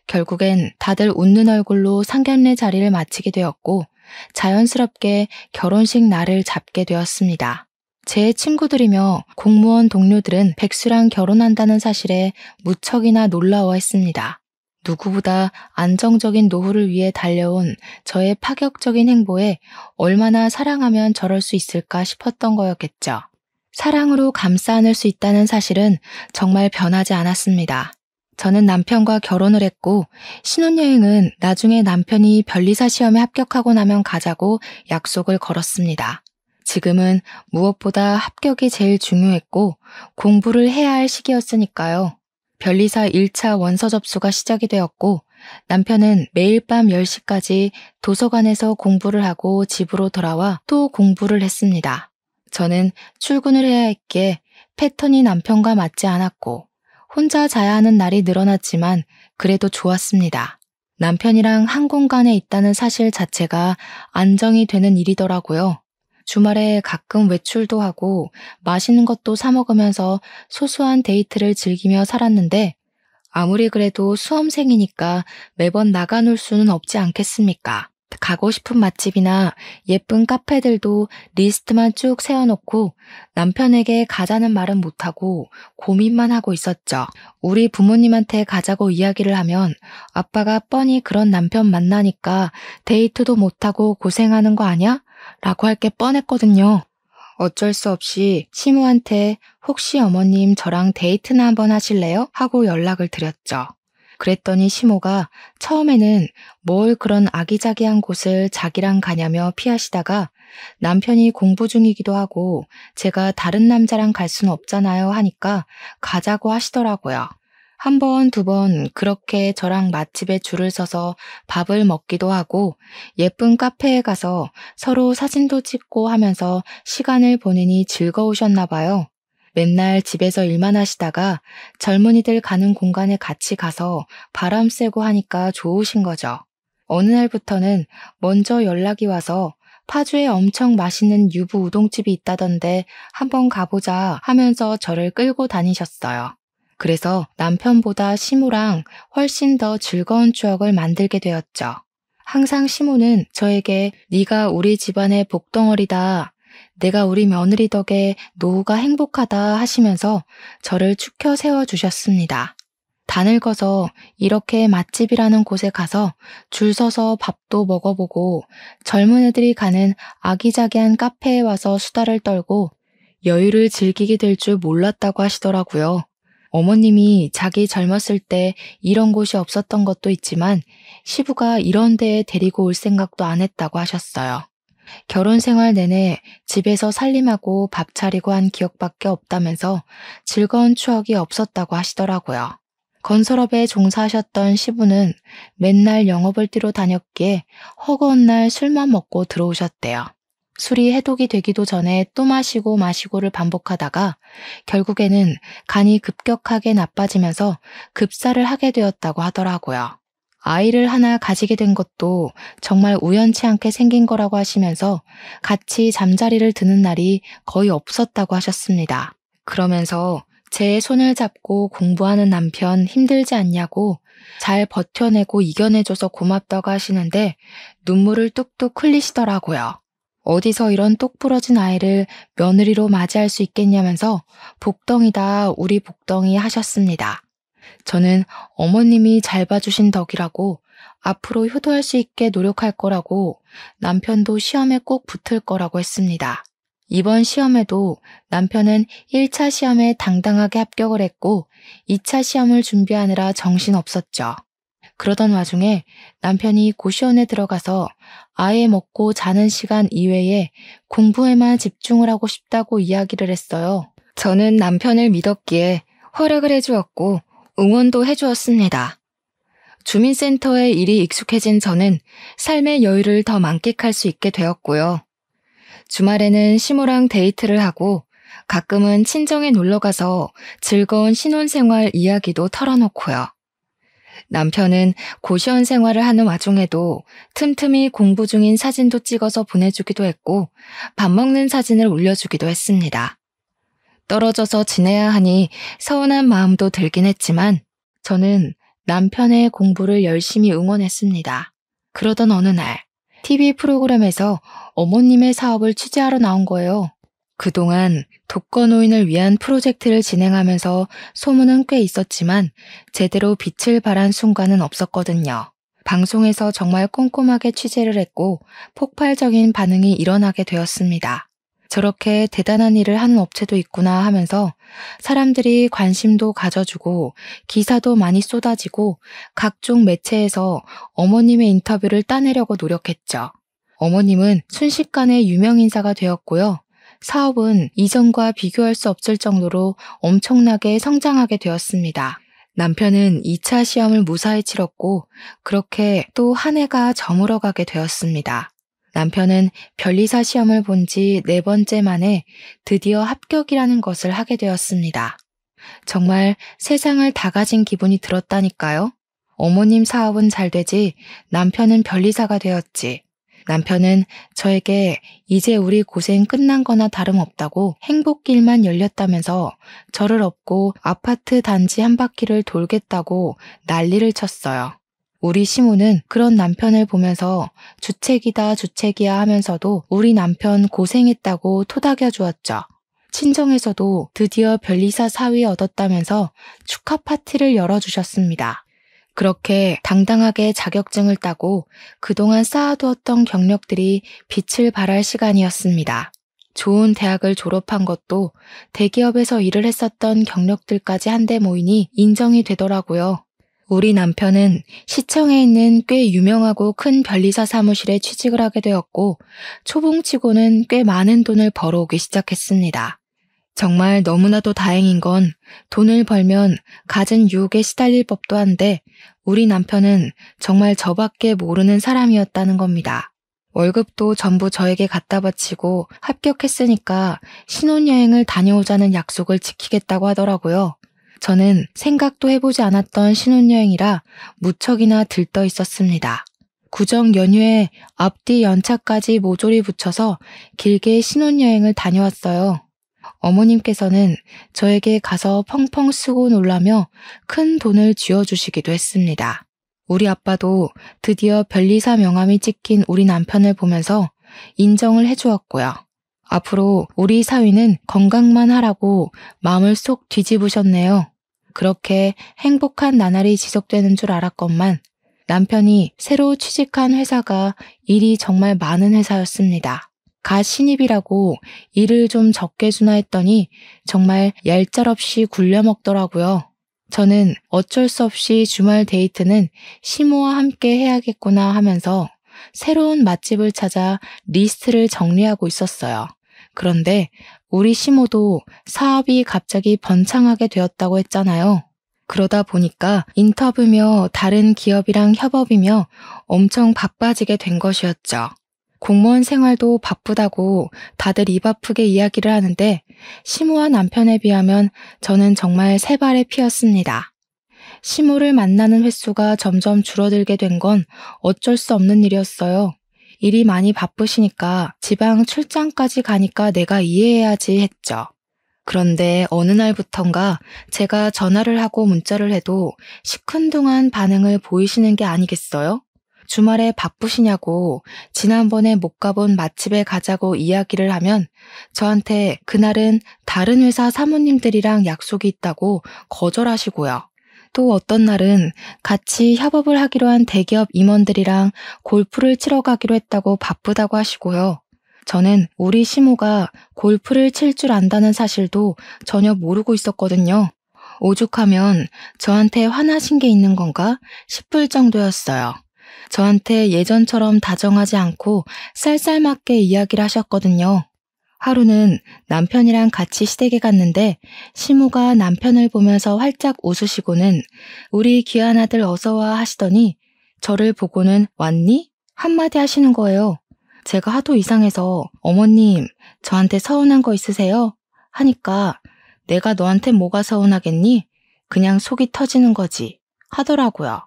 S1: 결국엔 다들 웃는 얼굴로 상견례 자리를 마치게 되었고 자연스럽게 결혼식 날을 잡게 되었습니다. 제 친구들이며 공무원 동료들은 백수랑 결혼한다는 사실에 무척이나 놀라워했습니다. 누구보다 안정적인 노후를 위해 달려온 저의 파격적인 행보에 얼마나 사랑하면 저럴 수 있을까 싶었던 거였겠죠. 사랑으로 감싸 안을 수 있다는 사실은 정말 변하지 않았습니다. 저는 남편과 결혼을 했고 신혼여행은 나중에 남편이 변리사 시험에 합격하고 나면 가자고 약속을 걸었습니다. 지금은 무엇보다 합격이 제일 중요했고 공부를 해야 할 시기였으니까요. 변리사 1차 원서 접수가 시작이 되었고 남편은 매일 밤 10시까지 도서관에서 공부를 하고 집으로 돌아와 또 공부를 했습니다. 저는 출근을 해야 했기에 패턴이 남편과 맞지 않았고 혼자 자야 하는 날이 늘어났지만 그래도 좋았습니다. 남편이랑 한 공간에 있다는 사실 자체가 안정이 되는 일이더라고요. 주말에 가끔 외출도 하고 맛있는 것도 사 먹으면서 소소한 데이트를 즐기며 살았는데 아무리 그래도 수험생이니까 매번 나가놀 수는 없지 않겠습니까? 가고 싶은 맛집이나 예쁜 카페들도 리스트만 쭉 세워놓고 남편에게 가자는 말은 못하고 고민만 하고 있었죠. 우리 부모님한테 가자고 이야기를 하면 아빠가 뻔히 그런 남편 만나니까 데이트도 못하고 고생하는 거 아냐? 라고 할 게 뻔했거든요. 어쩔 수 없이 시모한테 혹시 어머님 저랑 데이트나 한번 하실래요? 하고 연락을 드렸죠. 그랬더니 시모가 처음에는 뭘 그런 아기자기한 곳을 자기랑 가냐며 피하시다가 남편이 공부 중이기도 하고 제가 다른 남자랑 갈 수는 없잖아요 하니까 가자고 하시더라고요. 한 번, 두 번 그렇게 저랑 맛집에 줄을 서서 밥을 먹기도 하고 예쁜 카페에 가서 서로 사진도 찍고 하면서 시간을 보내니 즐거우셨나 봐요. 맨날 집에서 일만 하시다가 젊은이들 가는 공간에 같이 가서 바람 쐬고 하니까 좋으신 거죠. 어느 날부터는 먼저 연락이 와서 파주에 엄청 맛있는 유부 우동집이 있다던데 한번 가보자 하면서 저를 끌고 다니셨어요. 그래서 남편보다 시모랑 훨씬 더 즐거운 추억을 만들게 되었죠. 항상 시모는 저에게 네가 우리 집안의 복덩어리다. 내가 우리 며느리 덕에 노후가 행복하다 하시면서 저를 축혀 세워주셨습니다. 다 늙어서 이렇게 맛집이라는 곳에 가서 줄 서서 밥도 먹어보고 젊은 애들이 가는 아기자기한 카페에 와서 수다를 떨고 여유를 즐기게 될 줄 몰랐다고 하시더라고요. 어머님이 자기 젊었을 때 이런 곳이 없었던 것도 있지만 시부가 이런 데에 데리고 올 생각도 안 했다고 하셨어요. 결혼 생활 내내 집에서 살림하고 밥 차리고 한 기억밖에 없다면서 즐거운 추억이 없었다고 하시더라고요. 건설업에 종사하셨던 시부는 맨날 영업을 뛰러 다녔기에 허구한 날 술만 먹고 들어오셨대요. 술이 해독이 되기도 전에 또 마시고를 반복하다가 결국에는 간이 급격하게 나빠지면서 급사를 하게 되었다고 하더라고요. 아이를 하나 가지게 된 것도 정말 우연치 않게 생긴 거라고 하시면서 같이 잠자리를 드는 날이 거의 없었다고 하셨습니다. 그러면서 제 손을 잡고 공부하는 남편 힘들지 않냐고 잘 버텨내고 이겨내줘서 고맙다고 하시는데 눈물을 뚝뚝 흘리시더라고요. 어디서 이런 똑부러진 아이를 며느리로 맞이할 수 있겠냐면서 복덩이다 우리 복덩이 하셨습니다. 저는 어머님이 잘 봐주신 덕이라고 앞으로 효도할 수 있게 노력할 거라고 남편도 시험에 꼭 붙을 거라고 했습니다. 이번 시험에도 남편은 1차 시험에 당당하게 합격을 했고 2차 시험을 준비하느라 정신없었죠. 그러던 와중에 남편이 고시원에 들어가서 아예 먹고 자는 시간 이외에 공부에만 집중을 하고 싶다고 이야기를 했어요. 저는 남편을 믿었기에 허락을 해주었고 응원도 해주었습니다. 주민센터에 일이 익숙해진 저는 삶의 여유를 더 만끽할 수 있게 되었고요. 주말에는 시모랑 데이트를 하고 가끔은 친정에 놀러가서 즐거운 신혼생활 이야기도 털어놓고요. 남편은 고시원 생활을 하는 와중에도 틈틈이 공부 중인 사진도 찍어서 보내주기도 했고 밥 먹는 사진을 올려주기도 했습니다. 떨어져서 지내야 하니 서운한 마음도 들긴 했지만 저는 남편의 공부를 열심히 응원했습니다. 그러던 어느 날 TV 프로그램에서 어머님의 사업을 취재하러 나온 거예요. 그동안 독거노인을 위한 프로젝트를 진행하면서 소문은 꽤 있었지만 제대로 빛을 발한 순간은 없었거든요. 방송에서 정말 꼼꼼하게 취재를 했고 폭발적인 반응이 일어나게 되었습니다. 저렇게 대단한 일을 하는 업체도 있구나 하면서 사람들이 관심도 가져주고 기사도 많이 쏟아지고 각종 매체에서 어머님의 인터뷰를 따내려고 노력했죠. 어머님은 순식간에 유명 인사가 되었고요. 사업은 이전과 비교할 수 없을 정도로 엄청나게 성장하게 되었습니다. 남편은 2차 시험을 무사히 치렀고 그렇게 또 한 해가 저물어가게 되었습니다. 남편은 변리사 시험을 본 지 4번째 만에 드디어 합격이라는 것을 하게 되었습니다. 정말 세상을 다 가진 기분이 들었다니까요. 어머님 사업은 잘 되지 남편은 변리사가 되었지. 남편은 저에게 이제 우리 고생 끝난 거나 다름없다고 행복길만 열렸다면서 저를 업고 아파트 단지 한 바퀴를 돌겠다고 난리를 쳤어요. 우리 시모는 그런 남편을 보면서 주책이다 주책이야 하면서도 우리 남편 고생했다고 토닥여 주었죠. 친정에서도 드디어 변리사 사위 얻었다면서 축하 파티를 열어주셨습니다. 그렇게 당당하게 자격증을 따고 그동안 쌓아두었던 경력들이 빛을 발할 시간이었습니다. 좋은 대학을 졸업한 것도 대기업에서 일을 했었던 경력들까지 한데 모이니 인정이 되더라고요. 우리 남편은 시청에 있는 꽤 유명하고 큰 변리사 사무실에 취직을 하게 되었고 초봉치고는 꽤 많은 돈을 벌어오기 시작했습니다. 정말 너무나도 다행인 건 돈을 벌면 갖은 유혹에 시달릴 법도 한데 우리 남편은 정말 저밖에 모르는 사람이었다는 겁니다. 월급도 전부 저에게 갖다 바치고 합격했으니까 신혼여행을 다녀오자는 약속을 지키겠다고 하더라고요. 저는 생각도 해보지 않았던 신혼여행이라 무척이나 들떠 있었습니다. 구정 연휴에 앞뒤 연차까지 모조리 붙여서 길게 신혼여행을 다녀왔어요. 어머님께서는 저에게 가서 펑펑 쓰고 놀라며 큰 돈을 쥐어주시기도 했습니다. 우리 아빠도 드디어 변리사 명함이 찍힌 우리 남편을 보면서 인정을 해주었고요. 앞으로 우리 사위는 건강만 하라고 마음을 쏙 뒤집으셨네요. 그렇게 행복한 나날이 지속되는 줄 알았건만 남편이 새로 취직한 회사가 일이 정말 많은 회사였습니다. 갓 신입이라고 일을 좀 적게 주나 했더니 정말 얄짤없이 굴려먹더라고요. 저는 어쩔 수 없이 주말 데이트는 시모와 함께 해야겠구나 하면서 새로운 맛집을 찾아 리스트를 정리하고 있었어요. 그런데 우리 시모도 사업이 갑자기 번창하게 되었다고 했잖아요. 그러다 보니까 인터뷰며 다른 기업이랑 협업이며 엄청 바빠지게 된 것이었죠. 공무원 생활도 바쁘다고 다들 입 아프게 이야기를 하는데 시모와 남편에 비하면 저는 정말 새 발에 피었습니다. 시모를 만나는 횟수가 점점 줄어들게 된 건 어쩔 수 없는 일이었어요. 일이 많이 바쁘시니까 지방 출장까지 가니까 내가 이해해야지 했죠. 그런데 어느 날부턴가 제가 전화를 하고 문자를 해도 시큰둥한 반응을 보이시는 게 아니겠어요? 주말에 바쁘시냐고 지난번에 못 가본 맛집에 가자고 이야기를 하면 저한테 그날은 다른 회사 사모님들이랑 약속이 있다고 거절하시고요. 또 어떤 날은 같이 협업을 하기로 한 대기업 임원들이랑 골프를 치러 가기로 했다고 바쁘다고 하시고요. 저는 우리 시모가 골프를 칠 줄 안다는 사실도 전혀 모르고 있었거든요. 오죽하면 저한테 화나신 게 있는 건가 싶을 정도였어요. 저한테 예전처럼 다정하지 않고 쌀쌀맞게 이야기를 하셨거든요. 하루는 남편이랑 같이 시댁에 갔는데 시모가 남편을 보면서 활짝 웃으시고는 우리 귀한 아들 어서와 하시더니 저를 보고는 왔니? 한마디 하시는 거예요. 제가 하도 이상해서 어머님 저한테 서운한 거 있으세요? 하니까 내가 너한테 뭐가 서운하겠니? 그냥 속이 터지는 거지 하더라고요.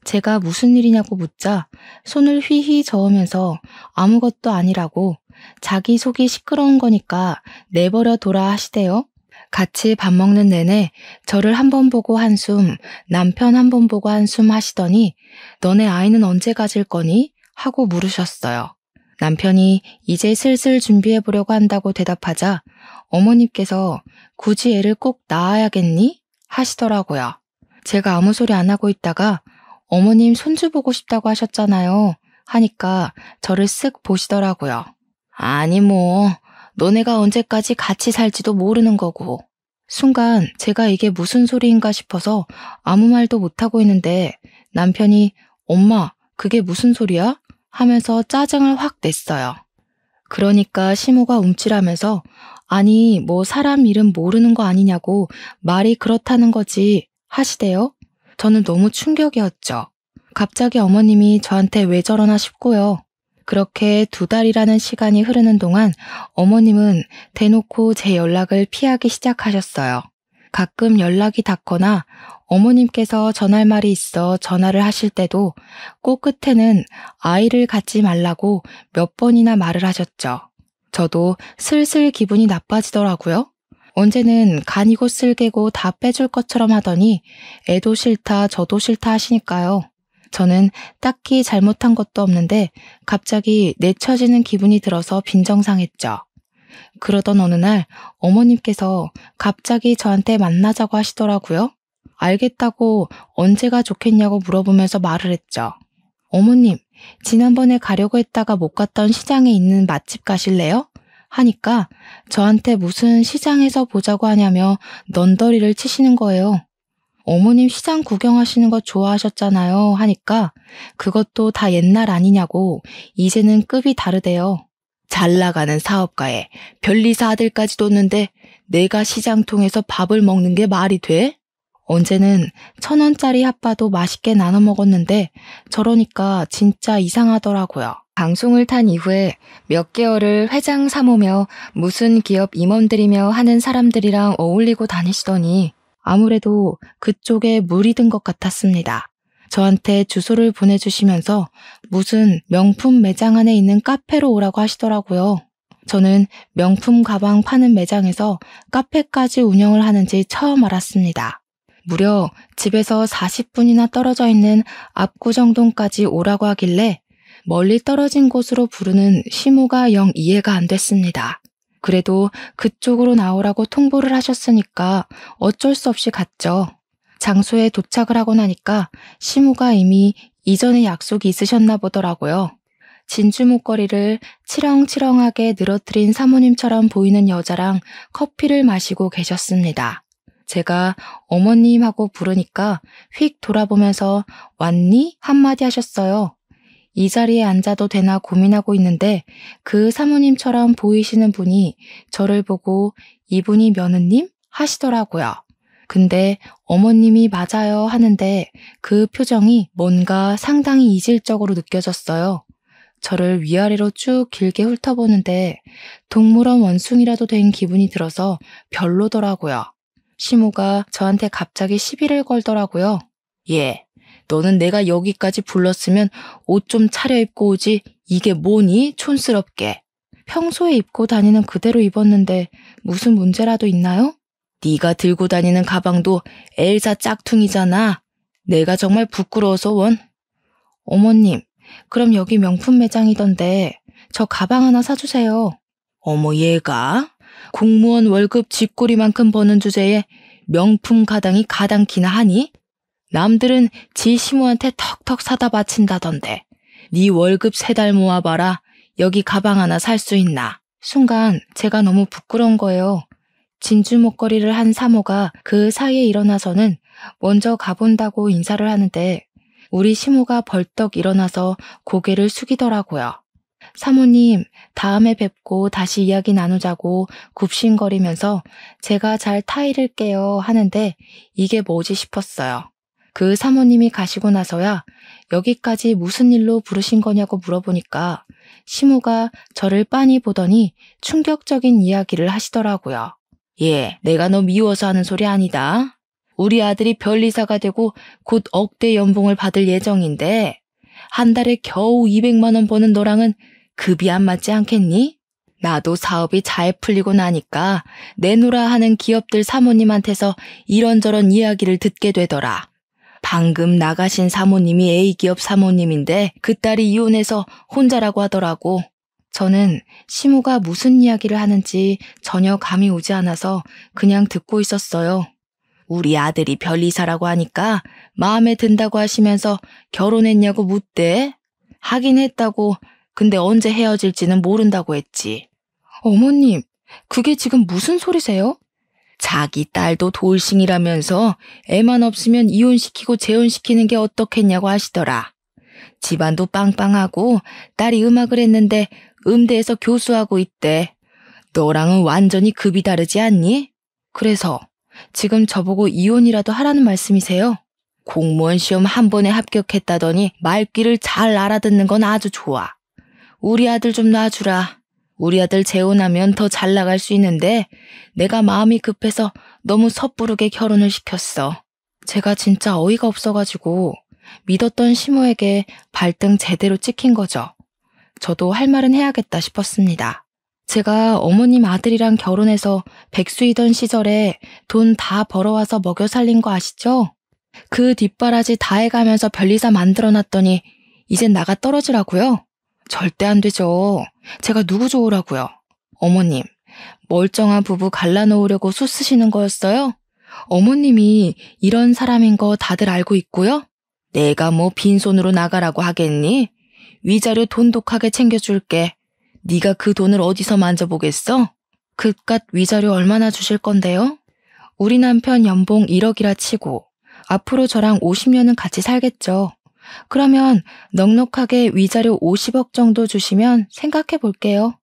S1: 제가 무슨 일이냐고 묻자 손을 휘휘 저으면서 아무것도 아니라고 자기 속이 시끄러운 거니까 내버려 둬라 하시대요. 같이 밥 먹는 내내 저를 한 번 보고 한숨, 남편 한 번 보고 한숨 하시더니 너네 아이는 언제 가질 거니? 하고 물으셨어요. 남편이 이제 슬슬 준비해보려고 한다고 대답하자 어머님께서 굳이 애를 꼭 낳아야겠니? 하시더라고요. 제가 아무 소리 안 하고 있다가 어머님 손주 보고 싶다고 하셨잖아요. 하니까 저를 쓱 보시더라고요. 아니 뭐 너네가 언제까지 같이 살지도 모르는 거고. 순간 제가 이게 무슨 소리인가 싶어서 아무 말도 못하고 있는데 남편이 엄마 그게 무슨 소리야? 하면서 짜증을 확 냈어요. 그러니까 시모가 움찔하면서 아니 뭐 사람 이름 모르는 거 아니냐고 말이 그렇다는 거지 하시대요. 저는 너무 충격이었죠. 갑자기 어머님이 저한테 왜 저러나 싶고요. 그렇게 2달이라는 시간이 흐르는 동안 어머님은 대놓고 제 연락을 피하기 시작하셨어요. 가끔 연락이 닿거나 어머님께서 전할 말이 있어 전화를 하실 때도 꼭 끝에는 아이를 갖지 말라고 몇 번이나 말을 하셨죠. 저도 슬슬 기분이 나빠지더라고요. 언제는 간이고 쓸개고 다 빼줄 것처럼 하더니 애도 싫다 저도 싫다 하시니까요. 저는 딱히 잘못한 것도 없는데 갑자기 내쳐지는 기분이 들어서 빈정상했죠. 그러던 어느 날 어머님께서 갑자기 저한테 만나자고 하시더라고요. 알겠다고 언제가 좋겠냐고 물어보면서 말을 했죠. 어머님, 지난번에 가려고 했다가 못 갔던 시장에 있는 맛집 가실래요? 하니까 저한테 무슨 시장에서 보자고 하냐며 넌더리를 치시는 거예요. 어머님 시장 구경하시는 거 좋아하셨잖아요 하니까 그것도 다 옛날 아니냐고 이제는 급이 다르대요. 잘 나가는 사업가에 변리사 아들까지 뒀는데 내가 시장 통해서 밥을 먹는 게 말이 돼? 언제는 1,000원짜리 핫바도 맛있게 나눠 먹었는데 저러니까 진짜 이상하더라고요. 방송을 탄 이후에 몇 개월을 회장 사모며 무슨 기업 임원들이며 하는 사람들이랑 어울리고 다니시더니 아무래도 그쪽에 물이 든 것 같았습니다. 저한테 주소를 보내주시면서 무슨 명품 매장 안에 있는 카페로 오라고 하시더라고요. 저는 명품 가방 파는 매장에서 카페까지 운영을 하는지 처음 알았습니다. 무려 집에서 40분이나 떨어져 있는 압구정동까지 오라고 하길래 멀리 떨어진 곳으로 부르는 시모가 영 이해가 안 됐습니다. 그래도 그쪽으로 나오라고 통보를 하셨으니까 어쩔 수 없이 갔죠. 장소에 도착을 하고 나니까 시모가 이미 이전에 약속이 있으셨나 보더라고요. 진주 목걸이를 치렁치렁하게 늘어뜨린 사모님처럼 보이는 여자랑 커피를 마시고 계셨습니다. 제가 어머님 하고 부르니까 휙 돌아보면서 왔니? 한마디 하셨어요. 이 자리에 앉아도 되나 고민하고 있는데 그 사모님처럼 보이시는 분이 저를 보고 이분이 며느님? 하시더라고요. 근데 어머님이 맞아요 하는데 그 표정이 뭔가 상당히 이질적으로 느껴졌어요. 저를 위아래로 쭉 길게 훑어보는데 동물원 원숭이라도 된 기분이 들어서 별로더라고요. 시모가 저한테 갑자기 시비를 걸더라고요. 예, 너는 내가 여기까지 불렀으면 옷 좀 차려입고 오지. 이게 뭐니? 촌스럽게. 평소에 입고 다니는 그대로 입었는데 무슨 문제라도 있나요? 네가 들고 다니는 가방도 엘사 짝퉁이잖아. 내가 정말 부끄러워서 원. 어머님, 그럼 여기 명품 매장이던데 저 가방 하나 사주세요. 어머 얘가? 공무원 월급 쥐꼬리만큼 버는 주제에 명품 가방이 가당키나 하니? 남들은 지 시모한테 턱턱 사다 바친다던데 네 월급 3달 모아봐라. 여기 가방 하나 살 수 있나? 순간 제가 너무 부끄러운 거예요. 진주 목걸이를 한 사모가 그 사이에 일어나서는 먼저 가본다고 인사를 하는데 우리 시모가 벌떡 일어나서 고개를 숙이더라고요. 사모님, 다음에 뵙고 다시 이야기 나누자고 굽신거리면서 제가 잘 타이를게요 하는데 이게 뭐지 싶었어요. 그 사모님이 가시고 나서야 여기까지 무슨 일로 부르신 거냐고 물어보니까 시모가 저를 빤히 보더니 충격적인 이야기를 하시더라고요. 예, 내가 너 미워서 하는 소리 아니다. 우리 아들이 변리사가 되고 곧 억대 연봉을 받을 예정인데 한 달에 겨우 200만 원 버는 너랑은 급이 안 맞지 않겠니? 나도 사업이 잘 풀리고 나니까 내놓으라 하는 기업들 사모님한테서 이런저런 이야기를 듣게 되더라. 방금 나가신 사모님이 A기업 사모님인데 그 딸이 이혼해서 혼자라고 하더라고. 저는 시모가 무슨 이야기를 하는지 전혀 감이 오지 않아서 그냥 듣고 있었어요. 우리 아들이 변리사라고 하니까 마음에 든다고 하시면서 결혼했냐고 묻대. 하긴 했다고. 근데 언제 헤어질지는 모른다고 했지. 어머님, 그게 지금 무슨 소리세요? 자기 딸도 돌싱이라면서 애만 없으면 이혼시키고 재혼시키는 게 어떻겠냐고 하시더라. 집안도 빵빵하고 딸이 음악을 했는데 음대에서 교수하고 있대. 너랑은 완전히 급이 다르지 않니? 그래서 지금 저보고 이혼이라도 하라는 말씀이세요? 공무원 시험 한 번에 합격했다더니 말귀를 잘 알아듣는 건 아주 좋아. 우리 아들 좀 놔주라. 우리 아들 재혼하면 더 잘 나갈 수 있는데 내가 마음이 급해서 너무 섣부르게 결혼을 시켰어. 제가 진짜 어이가 없어가지고 믿었던 시모에게 발등 제대로 찍힌 거죠. 저도 할 말은 해야겠다 싶었습니다. 제가 어머님 아들이랑 결혼해서 백수이던 시절에 돈 다 벌어와서 먹여 살린 거 아시죠? 그 뒷바라지 다 해가면서 별리사 만들어놨더니 이젠 나가 떨어지라고요? 절대 안 되죠. 제가 누구 좋으라고요? 어머님, 멀쩡한 부부 갈라놓으려고 수 쓰시는 거였어요? 어머님이 이런 사람인 거 다들 알고 있고요? 내가 뭐 빈손으로 나가라고 하겠니? 위자료 돈독하게 챙겨줄게. 네가 그 돈을 어디서 만져보겠어? 그깟 위자료 얼마나 주실 건데요? 우리 남편 연봉 1억이라 치고 앞으로 저랑 50년은 같이 살겠죠. 그러면 넉넉하게 위자료 50억 정도 주시면 생각해 볼게요.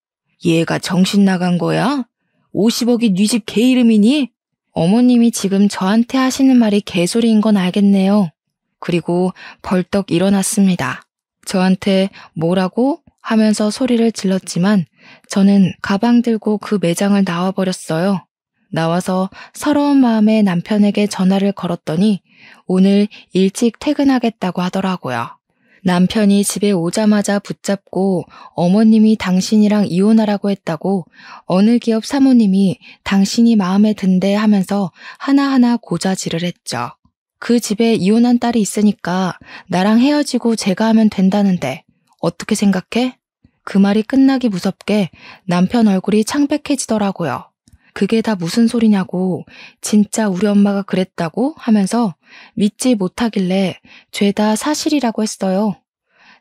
S1: 얘가 정신 나간 거야? 50억이 네 집 개 이름이니? 어머님이 지금 저한테 하시는 말이 개소리인 건 알겠네요. 그리고 벌떡 일어났습니다. 저한테 뭐라고? 하면서 소리를 질렀지만 저는 가방 들고 그 매장을 나와버렸어요. 나와서 서러운 마음에 남편에게 전화를 걸었더니 오늘 일찍 퇴근하겠다고 하더라고요. 남편이 집에 오자마자 붙잡고 어머님이 당신이랑 이혼하라고 했다고 어느 기업 사모님이 당신이 마음에 든대 하면서 하나하나 고자질을 했죠. 그 집에 이혼한 딸이 있으니까 나랑 헤어지고 제가 하면 된다는데 어떻게 생각해? 그 말이 끝나기 무섭게 남편 얼굴이 창백해지더라고요. 그게 다 무슨 소리냐고 진짜 우리 엄마가 그랬다고 하면서 믿지 못하길래 죄다 사실이라고 했어요.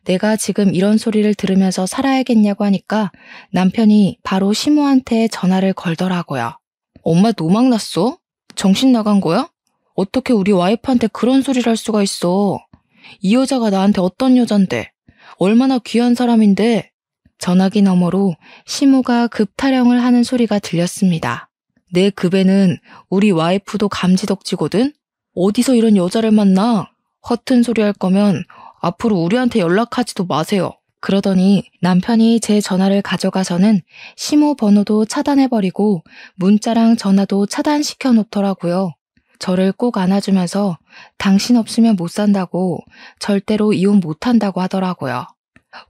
S1: 내가 지금 이런 소리를 들으면서 살아야겠냐고 하니까 남편이 바로 시모한테 전화를 걸더라고요. 엄마 노망 났어? 정신 나간 거야? 어떻게 우리 와이프한테 그런 소리를 할 수가 있어? 이 여자가 나한테 어떤 여잔데? 얼마나 귀한 사람인데? 전화기 너머로 시모가 급 타령을 하는 소리가 들렸습니다. 내 급에는 우리 와이프도 감지덕지거든? 어디서 이런 여자를 만나? 허튼 소리 할 거면 앞으로 우리한테 연락하지도 마세요. 그러더니 남편이 제 전화를 가져가서는 시모 번호도 차단해버리고 문자랑 전화도 차단시켜 놓더라고요. 저를 꼭 안아주면서 당신 없으면 못 산다고 절대로 이혼 못한다고 하더라고요.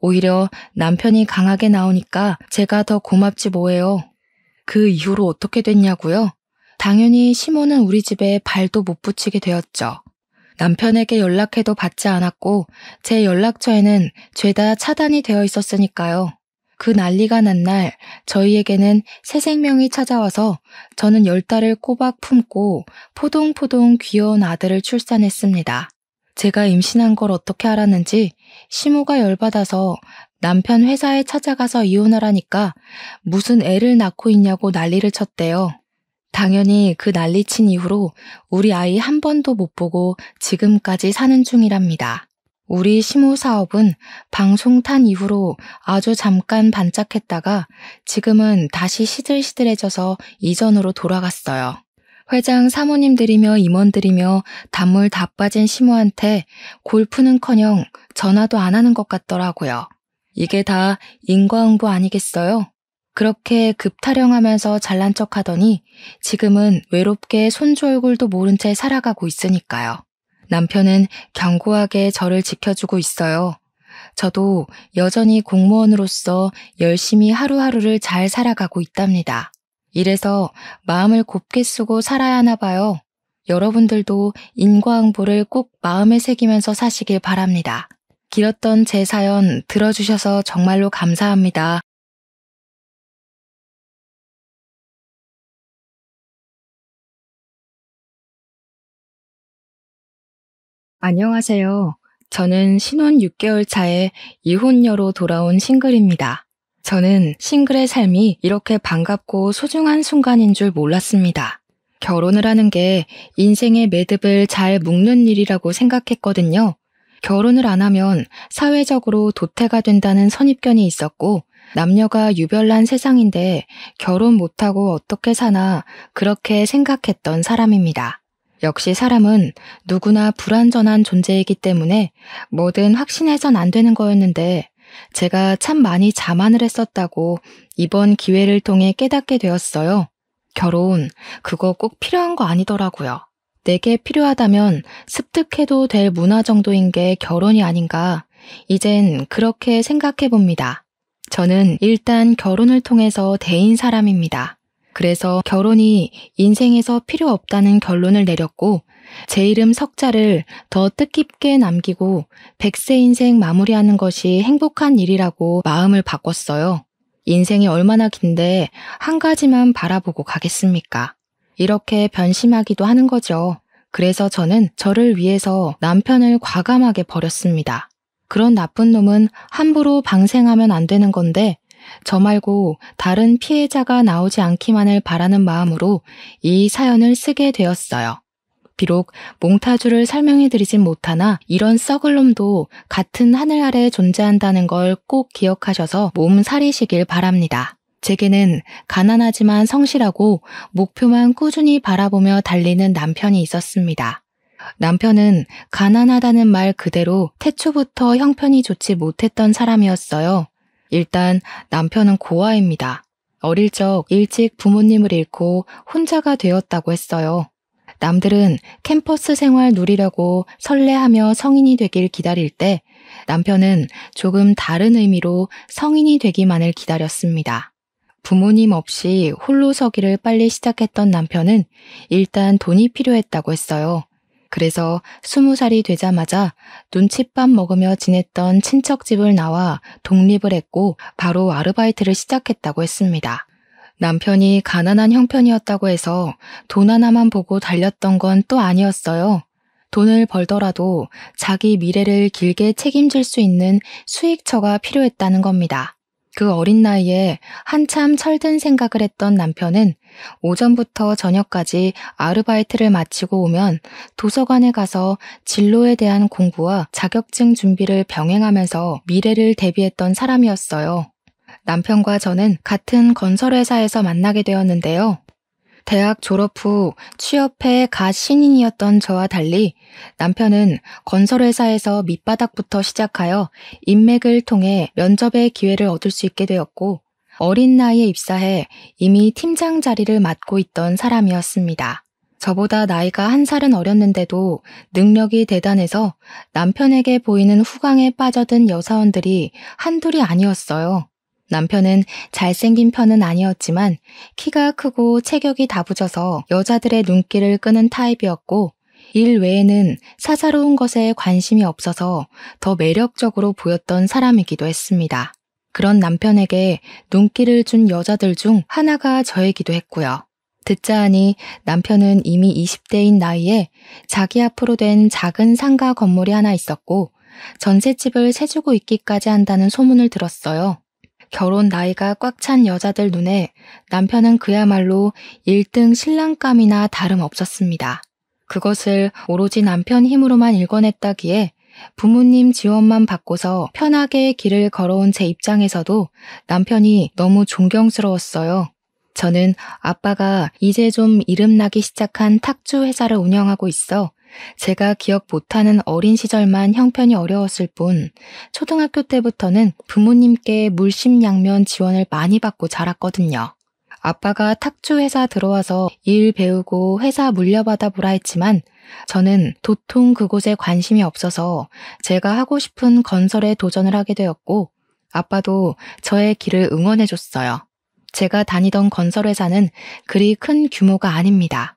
S1: 오히려 남편이 강하게 나오니까 제가 더 고맙지 뭐예요. 그 이후로 어떻게 됐냐고요? 당연히 시모는 우리 집에 발도 못 붙이게 되었죠. 남편에게 연락해도 받지 않았고 제 연락처에는 죄다 차단이 되어 있었으니까요. 그 난리가 난 날 저희에게는 새 생명이 찾아와서 저는 10달을 꼬박 품고 포동포동 귀여운 아들을 출산했습니다. 제가 임신한 걸 어떻게 알았는지 시모가 열받아서 남편 회사에 찾아가서 이혼하라니까 무슨 애를 낳고 있냐고 난리를 쳤대요. 당연히 그 난리친 이후로 우리 아이 한 번도 못 보고 지금까지 사는 중이랍니다. 우리 시모 사업은 방송 탄 이후로 아주 잠깐 반짝했다가 지금은 다시 시들시들해져서 이전으로 돌아갔어요. 회장 사모님들이며 임원들이며 단물 다 빠진 시모한테 골프는커녕 전화도 안 하는 것 같더라고요. 이게 다 인과응보 아니겠어요? 그렇게 급타령하면서 잘난 척하더니 지금은 외롭게 손주 얼굴도 모른 채 살아가고 있으니까요. 남편은 견고하게 저를 지켜주고 있어요. 저도 여전히 공무원으로서 열심히 하루하루를 잘 살아가고 있답니다. 이래서 마음을 곱게 쓰고 살아야 하나 봐요. 여러분들도 인과응보를 꼭 마음에 새기면서 사시길 바랍니다. 길었던 제 사연 들어주셔서 정말로 감사합니다. 안녕하세요. 저는 신혼 6개월 차에 이혼녀로 돌아온 싱글입니다. 저는 싱글의 삶이 이렇게 반갑고 소중한 순간인 줄 몰랐습니다. 결혼을 하는 게 인생의 매듭을 잘 묶는 일이라고 생각했거든요. 결혼을 안 하면 사회적으로 도태가 된다는 선입견이 있었고 남녀가 유별난 세상인데 결혼 못하고 어떻게 사나 그렇게 생각했던 사람입니다. 역시 사람은 누구나 불완전한 존재이기 때문에 뭐든 확신해선 안 되는 거였는데 제가 참 많이 자만을 했었다고 이번 기회를 통해 깨닫게 되었어요. 결혼, 그거 꼭 필요한 거 아니더라고요. 내게 필요하다면 습득해도 될 문화 정도인 게 결혼이 아닌가. 이젠 그렇게 생각해 봅니다. 저는 일단 결혼을 통해서 대인 사람입니다. 그래서 결혼이 인생에서 필요 없다는 결론을 내렸고, 제 이름 석자를 더 뜻깊게 남기고 100세 인생 마무리하는 것이 행복한 일이라고 마음을 바꿨어요. 인생이 얼마나 긴데 한 가지만 바라보고 가겠습니까? 이렇게 변심하기도 하는 거죠. 그래서 저는 저를 위해서 남편을 과감하게 버렸습니다. 그런 나쁜 놈은 함부로 방생하면 안 되는 건데, 저 말고 다른 피해자가 나오지 않기만을 바라는 마음으로 이 사연을 쓰게 되었어요. 비록 몽타주를 설명해드리진 못하나 이런 썩을 놈도 같은 하늘 아래 존재한다는 걸 꼭 기억하셔서 몸살이시길 바랍니다. 제게는 가난하지만 성실하고 목표만 꾸준히 바라보며 달리는 남편이 있었습니다. 남편은 가난하다는 말 그대로 태초부터 형편이 좋지 못했던 사람이었어요. 일단 남편은 고아입니다. 어릴 적 일찍 부모님을 잃고 혼자가 되었다고 했어요. 남들은 캠퍼스 생활 누리려고 설레하며 성인이 되길 기다릴 때 남편은 조금 다른 의미로 성인이 되기만을 기다렸습니다. 부모님 없이 홀로 서기를 빨리 시작했던 남편은 일단 돈이 필요했다고 했어요. 그래서 20살이 되자마자 눈칫밥 먹으며 지냈던 친척 집을 나와 독립을 했고 바로 아르바이트를 시작했다고 했습니다. 남편이 가난한 형편이었다고 해서 돈 하나만 보고 달렸던 건 또 아니었어요. 돈을 벌더라도 자기 미래를 길게 책임질 수 있는 수익처가 필요했다는 겁니다. 그 어린 나이에 한참 철든 생각을 했던 남편은 오전부터 저녁까지 아르바이트를 마치고 오면 도서관에 가서 진로에 대한 공부와 자격증 준비를 병행하면서 미래를 대비했던 사람이었어요. 남편과 저는 같은 건설회사에서 만나게 되었는데요. 대학 졸업 후 취업해 갓 신인이었던 저와 달리 남편은 건설회사에서 밑바닥부터 시작하여 인맥을 통해 면접의 기회를 얻을 수 있게 되었고 어린 나이에 입사해 이미 팀장 자리를 맡고 있던 사람이었습니다. 저보다 나이가 1살은 어렸는데도 능력이 대단해서 남편에게 보이는 후광에 빠져든 여사원들이 한둘이 아니었어요. 남편은 잘생긴 편은 아니었지만 키가 크고 체격이 다부져서 여자들의 눈길을 끄는 타입이었고 일 외에는 사사로운 것에 관심이 없어서 더 매력적으로 보였던 사람이기도 했습니다. 그런 남편에게 눈길을 준 여자들 중 하나가 저이기도 했고요. 듣자 하니 남편은 이미 20대인 나이에 자기 앞으로 된 작은 상가 건물이 하나 있었고 전셋집을 세주고 있기까지 한다는 소문을 들었어요. 결혼 나이가 꽉 찬 여자들 눈에 남편은 그야말로 1등 신랑감이나 다름없었습니다. 그것을 오로지 남편 힘으로만 일궈냈다기에 부모님 지원만 받고서 편하게 길을 걸어온 제 입장에서도 남편이 너무 존경스러웠어요. 저는 아빠가 이제 좀 이름나기 시작한 탁주 회사를 운영하고 있어 제가 기억 못하는 어린 시절만 형편이 어려웠을 뿐 초등학교 때부터는 부모님께 물심양면 지원을 많이 받고 자랐거든요. 아빠가 탁주 회사 들어와서 일 배우고 회사 물려받아 보라 했지만 저는 도통 그곳에 관심이 없어서 제가 하고 싶은 건설에 도전을 하게 되었고 아빠도 저의 길을 응원해줬어요. 제가 다니던 건설회사는 그리 큰 규모가 아닙니다.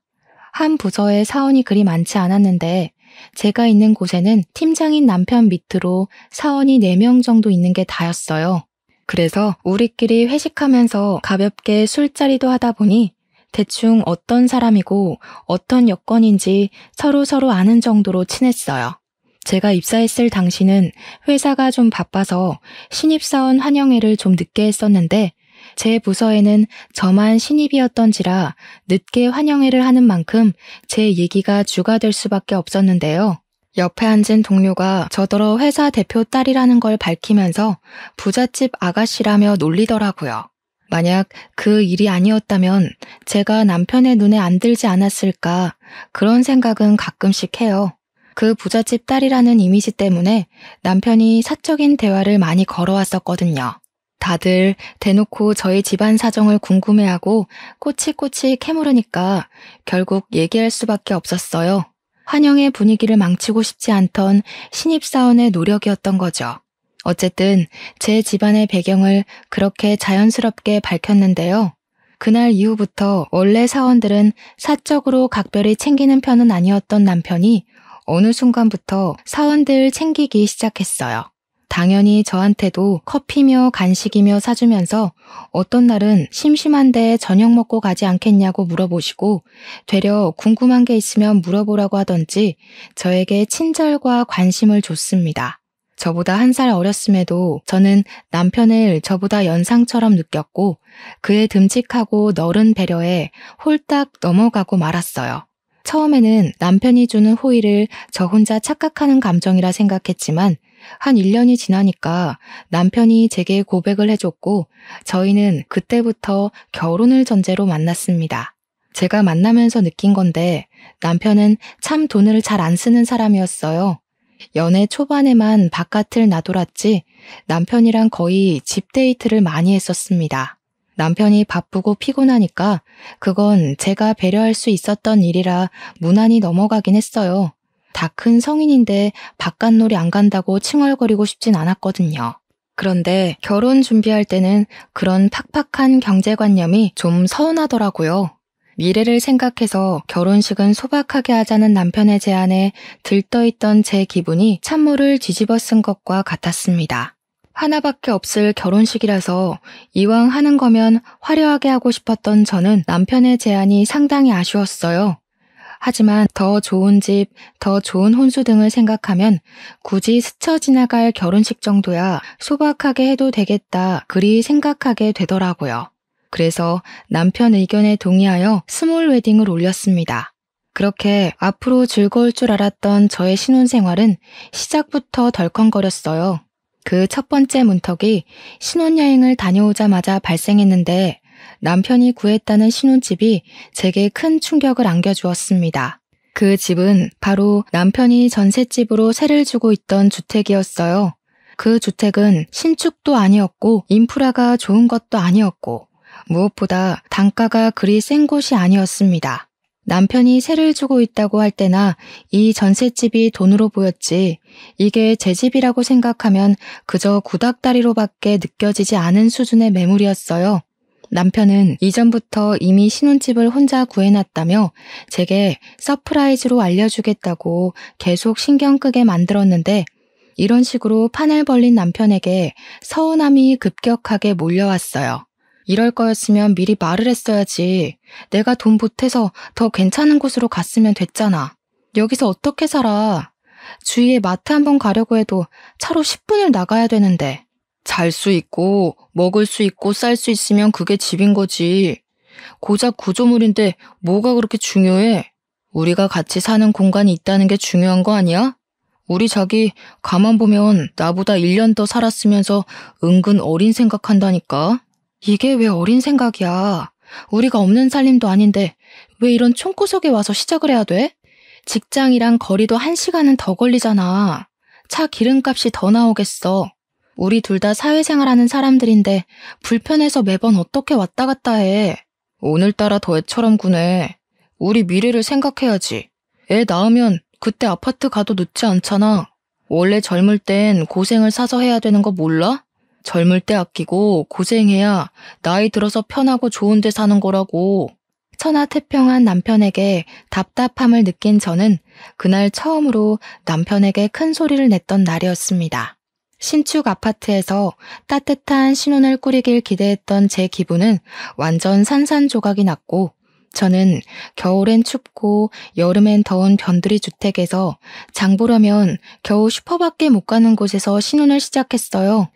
S1: 한 부서에 사원이 그리 많지 않았는데 제가 있는 곳에는 팀장인 남편 밑으로 사원이 4명 정도 있는 게 다였어요. 그래서 우리끼리 회식하면서 가볍게 술자리도 하다 보니 대충 어떤 사람이고 어떤 여건인지 서로 아는 정도로 친했어요. 제가 입사했을 당시는 회사가 좀 바빠서 신입사원 환영회를 좀 늦게 했었는데 제 부서에는 저만 신입이었던지라 늦게 환영회를 하는 만큼 제 얘기가 주가 될 수밖에 없었는데요. 옆에 앉은 동료가 저더러 회사 대표 딸이라는 걸 밝히면서 부잣집 아가씨라며 놀리더라고요. 만약 그 일이 아니었다면 제가 남편의 눈에 안 들지 않았을까 그런 생각은 가끔씩 해요. 그 부잣집 딸이라는 이미지 때문에 남편이 사적인 대화를 많이 걸어왔었거든요. 다들 대놓고 저희 집안 사정을 궁금해하고 꼬치꼬치 캐물으니까 결국 얘기할 수밖에 없었어요. 환영의 분위기를 망치고 싶지 않던 신입사원의 노력이었던 거죠. 어쨌든 제 집안의 배경을 그렇게 자연스럽게 밝혔는데요. 그날 이후부터 원래 사원들은 사적으로 각별히 챙기는 편은 아니었던 남편이 어느 순간부터 사원들 챙기기 시작했어요. 당연히 저한테도 커피며 간식이며 사주면서 어떤 날은 심심한데 저녁 먹고 가지 않겠냐고 물어보시고 되려 궁금한 게 있으면 물어보라고 하던지 저에게 친절과 관심을 줬습니다. 저보다 1살 어렸음에도 저는 남편을 저보다 연상처럼 느꼈고 그의 듬직하고 너른 배려에 홀딱 넘어가고 말았어요. 처음에는 남편이 주는 호의를 저 혼자 착각하는 감정이라 생각했지만 한 1년이 지나니까 남편이 제게 고백을 해줬고 저희는 그때부터 결혼을 전제로 만났습니다. 제가 만나면서 느낀 건데 남편은 참 돈을 잘 안 쓰는 사람이었어요. 연애 초반에만 바깥을 나돌았지 남편이랑 거의 집 데이트를 많이 했었습니다. 남편이 바쁘고 피곤하니까 그건 제가 배려할 수 있었던 일이라 무난히 넘어가긴 했어요. 다 큰 성인인데 바깥놀이 안 간다고 칭얼거리고 싶진 않았거든요. 그런데 결혼 준비할 때는 그런 팍팍한 경제관념이 좀 서운하더라고요. 미래를 생각해서 결혼식은 소박하게 하자는 남편의 제안에 들떠있던 제 기분이 찬물을 뒤집어 쓴 것과 같았습니다. 하나밖에 없을 결혼식이라서 이왕 하는 거면 화려하게 하고 싶었던 저는 남편의 제안이 상당히 아쉬웠어요. 하지만 더 좋은 집, 더 좋은 혼수 등을 생각하면 굳이 스쳐 지나갈 결혼식 정도야 소박하게 해도 되겠다 그리 생각하게 되더라고요. 그래서 남편 의견에 동의하여 스몰 웨딩을 올렸습니다. 그렇게 앞으로 즐거울 줄 알았던 저의 신혼생활은 시작부터 덜컹거렸어요. 그 첫 번째 문턱이 신혼여행을 다녀오자마자 발생했는데 남편이 구했다는 신혼집이 제게 큰 충격을 안겨주었습니다. 그 집은 바로 남편이 전셋집으로 세를 주고 있던 주택이었어요. 그 주택은 신축도 아니었고 인프라가 좋은 것도 아니었고 무엇보다 단가가 그리 센 곳이 아니었습니다. 남편이 세를 주고 있다고 할 때나 이 전셋집이 돈으로 보였지 이게 제 집이라고 생각하면 그저 구닥다리로밖에 느껴지지 않은 수준의 매물이었어요. 남편은 이전부터 이미 신혼집을 혼자 구해놨다며 제게 서프라이즈로 알려주겠다고 계속 신경 끄게 만들었는데 이런 식으로 판을 벌린 남편에게 서운함이 급격하게 몰려왔어요. 이럴 거였으면 미리 말을 했어야지. 내가 돈 보태서 더 괜찮은 곳으로 갔으면 됐잖아. 여기서 어떻게 살아? 주위에 마트 한번 가려고 해도 차로 10분을 나가야 되는데. 잘 수 있고 먹을 수 있고 쌀 수 있으면 그게 집인 거지. 고작 구조물인데 뭐가 그렇게 중요해? 우리가 같이 사는 공간이 있다는 게 중요한 거 아니야? 우리 자기 가만 보면 나보다 1년 더 살았으면서 은근 어린 생각한다니까. 이게 왜 어린 생각이야? 우리가 없는 살림도 아닌데 왜 이런 총구석에 와서 시작을 해야 돼? 직장이랑 거리도 1시간은 더 걸리잖아. 차 기름값이 더 나오겠어. 우리 둘 다 사회생활하는 사람들인데 불편해서 매번 어떻게 왔다 갔다 해. 오늘따라 더 애처럼 구네. 우리 미래를 생각해야지. 애 낳으면 그때 아파트 가도 늦지 않잖아. 원래 젊을 땐 고생을 사서 해야 되는 거 몰라? 젊을 때 아끼고 고생해야 나이 들어서 편하고 좋은 데 사는 거라고. 천하태평한 남편에게 답답함을 느낀 저는 그날 처음으로 남편에게 큰 소리를 냈던 날이었습니다. 신축 아파트에서 따뜻한 신혼을 꾸리길 기대했던 제 기분은 완전 산산조각이 났고 저는 겨울엔 춥고 여름엔 더운 변두리 주택에서 장 보려면 겨우 슈퍼밖에 못 가는 곳에서 신혼을 시작했어요.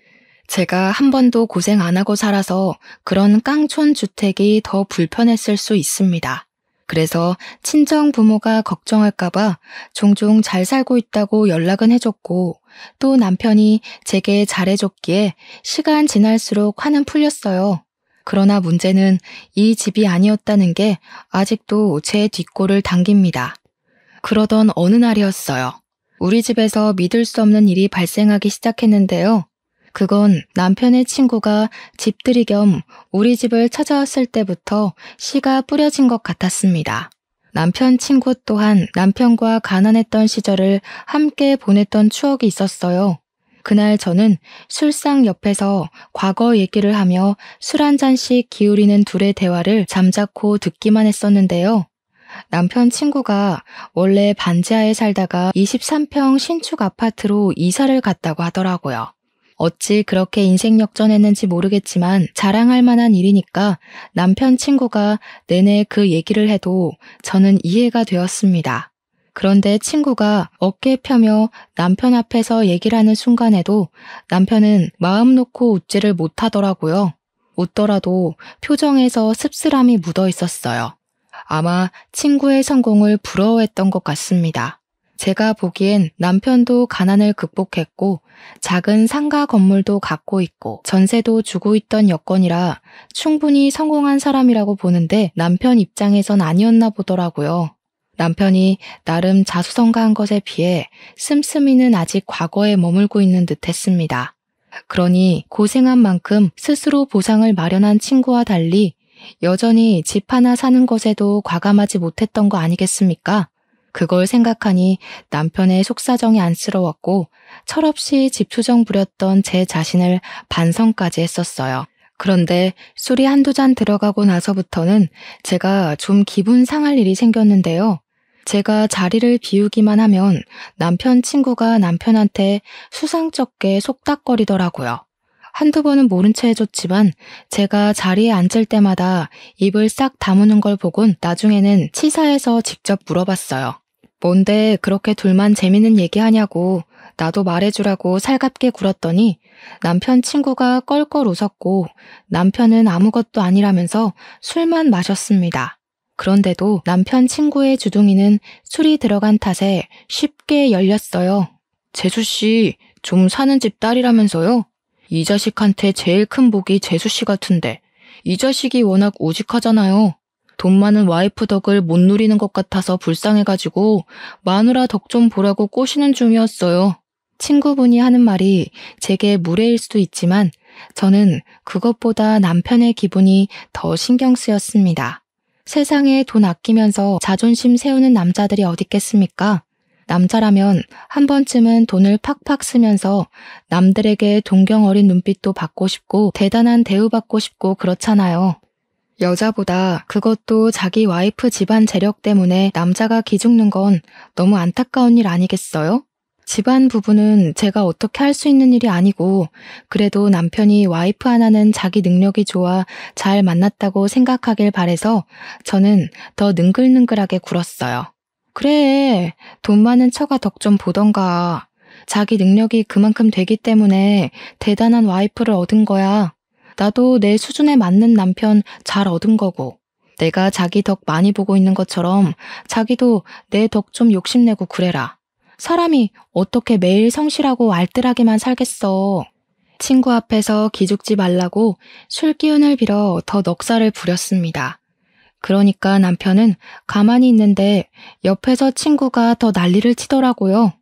S1: 제가 한 번도 고생 안 하고 살아서 그런 깡촌 주택이 더 불편했을 수 있습니다. 그래서 친정 부모가 걱정할까봐 종종 잘 살고 있다고 연락은 해줬고 또 남편이 제게 잘해줬기에 시간 지날수록 화는 풀렸어요. 그러나 문제는 이 집이 아니었다는 게 아직도 제 뒷골을 당깁니다. 그러던 어느 날이었어요. 우리 집에서 믿을 수 없는 일이 발생하기 시작했는데요. 그건 남편의 친구가 집들이 겸 우리 집을 찾아왔을 때부터 씨가 뿌려진 것 같았습니다. 남편 친구 또한 남편과 가난했던 시절을 함께 보냈던 추억이 있었어요. 그날 저는 술상 옆에서 과거 얘기를 하며 술 한 잔씩 기울이는 둘의 대화를 잠자코 듣기만 했었는데요. 남편 친구가 원래 반지하에 살다가 23평 신축 아파트로 이사를 갔다고 하더라고요. 어찌 그렇게 인생 역전했는지 모르겠지만 자랑할 만한 일이니까 남편 친구가 내내 그 얘기를 해도 저는 이해가 되었습니다. 그런데 친구가 어깨 펴며 남편 앞에서 얘기를 하는 순간에도 남편은 마음 놓고 웃지를 못하더라고요. 웃더라도 표정에서 씁쓸함이 묻어 있었어요. 아마 친구의 성공을 부러워했던 것 같습니다. 제가 보기엔 남편도 가난을 극복했고 작은 상가 건물도 갖고 있고 전세도 주고 있던 여건이라 충분히 성공한 사람이라고 보는데 남편 입장에선 아니었나 보더라고요. 남편이 나름 자수성가한 것에 비해 씀씀이는 아직 과거에 머물고 있는 듯 했습니다. 그러니 고생한 만큼 스스로 보상을 마련한 친구와 달리 여전히 집 하나 사는 것에도 과감하지 못했던 거 아니겠습니까? 그걸 생각하니 남편의 속사정이 안쓰러웠고 철없이 집투정 부렸던 제 자신을 반성까지 했었어요. 그런데 술이 한두 잔 들어가고 나서부터는 제가 좀 기분 상할 일이 생겼는데요. 제가 자리를 비우기만 하면 남편 친구가 남편한테 수상쩍게 속닥거리더라고요. 한두 번은 모른 채 해줬지만 제가 자리에 앉을 때마다 입을 싹 다무는 걸 보곤 나중에는 치사해서 직접 물어봤어요. 뭔데 그렇게 둘만 재밌는 얘기하냐고 나도 말해주라고 살갑게 굴었더니 남편 친구가 껄껄 웃었고 남편은 아무것도 아니라면서 술만 마셨습니다. 그런데도 남편 친구의 주둥이는 술이 들어간 탓에 쉽게 열렸어요. 재수씨, 좀 사는 집 딸이라면서요? 이 자식한테 제일 큰 복이 재수씨 같은데 이 자식이 워낙 우직하잖아요. 돈 많은 와이프 덕을 못 누리는 것 같아서 불쌍해가지고 마누라 덕 좀 보라고 꼬시는 중이었어요. 친구분이 하는 말이 제게 무례일 수도 있지만 저는 그것보다 남편의 기분이 더 신경 쓰였습니다. 세상에 돈 아끼면서 자존심 세우는 남자들이 어디 있겠습니까? 남자라면 한 번쯤은 돈을 팍팍 쓰면서 남들에게 동경 어린 눈빛도 받고 싶고 대단한 대우받고 싶고 그렇잖아요. 여자보다 그것도 자기 와이프 집안 재력 때문에 남자가 기죽는 건 너무 안타까운 일 아니겠어요? 집안 부부는 제가 어떻게 할 수 있는 일이 아니고 그래도 남편이 와이프 하나는 자기 능력이 좋아 잘 만났다고 생각하길 바래서 저는 더 능글능글하게 굴었어요. 그래, 돈 많은 처가 덕 좀 보던가. 자기 능력이 그만큼 되기 때문에 대단한 와이프를 얻은 거야. 나도 내 수준에 맞는 남편 잘 얻은 거고. 내가 자기 덕 많이 보고 있는 것처럼 자기도 내 덕 좀 욕심내고 그래라. 사람이 어떻게 매일 성실하고 알뜰하게만 살겠어. 친구 앞에서 기죽지 말라고 술 기운을 빌어 더 넉살을 부렸습니다. 그러니까 남편은 가만히 있는데 옆에서 친구가 더 난리를 치더라고요.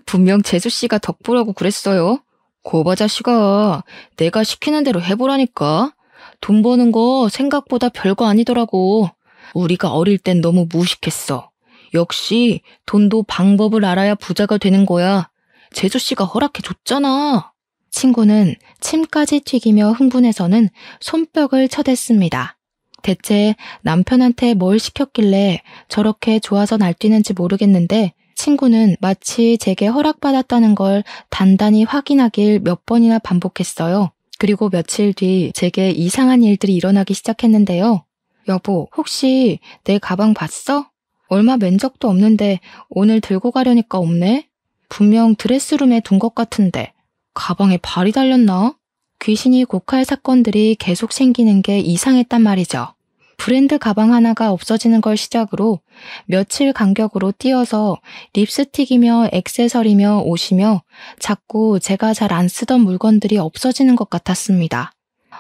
S1: 분명 재수씨가 덕보라고 그랬어요. 고바 자식아, 내가 시키는 대로 해보라니까. 돈 버는 거 생각보다 별거 아니더라고. 우리가 어릴 땐 너무 무식했어. 역시 돈도 방법을 알아야 부자가 되는 거야. 재수씨가 허락해줬잖아. 친구는 침까지 튀기며 흥분해서는 손뼉을 쳐댔습니다. 대체 남편한테 뭘 시켰길래 저렇게 좋아서 날뛰는지 모르겠는데 친구는 마치 제게 허락받았다는 걸 단단히 확인하길 몇 번이나 반복했어요. 그리고 며칠 뒤 제게 이상한 일들이 일어나기 시작했는데요. 여보, 혹시 내 가방 봤어? 얼마 맨 적도 없는데 오늘 들고 가려니까 없네? 분명 드레스룸에 둔 것 같은데 가방에 발이 달렸나? 귀신이 곡할 사건들이 계속 생기는 게 이상했단 말이죠. 브랜드 가방 하나가 없어지는 걸 시작으로 며칠 간격으로 띄어서 립스틱이며 액세서리며 옷이며 자꾸 제가 잘 안 쓰던 물건들이 없어지는 것 같았습니다.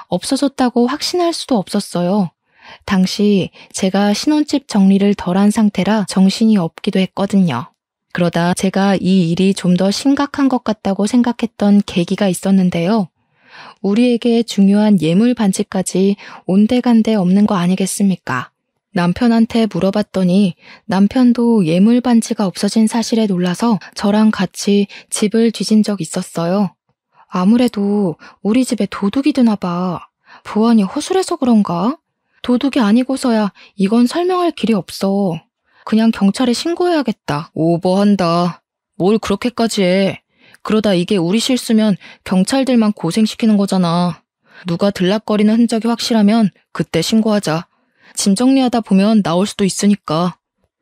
S1: 없어졌다고 확신할 수도 없었어요. 당시 제가 신혼집 정리를 덜한 상태라 정신이 없기도 했거든요. 그러다 제가 이 일이 좀 더 심각한 것 같다고 생각했던 계기가 있었는데요. 우리에게 중요한 예물 반지까지 온데간데 없는 거 아니겠습니까? 남편한테 물어봤더니 남편도 예물 반지가 없어진 사실에 놀라서 저랑 같이 집을 뒤진 적 있었어요. 아무래도 우리 집에 도둑이 드나 봐. 보안이 허술해서 그런가? 도둑이 아니고서야 이건 설명할 길이 없어. 그냥 경찰에 신고해야겠다. 오버한다. 뭘 그렇게까지 해. 그러다 이게 우리 실수면 경찰들만 고생시키는 거잖아. 누가 들락거리는 흔적이 확실하면 그때 신고하자. 짐 정리하다 보면 나올 수도 있으니까.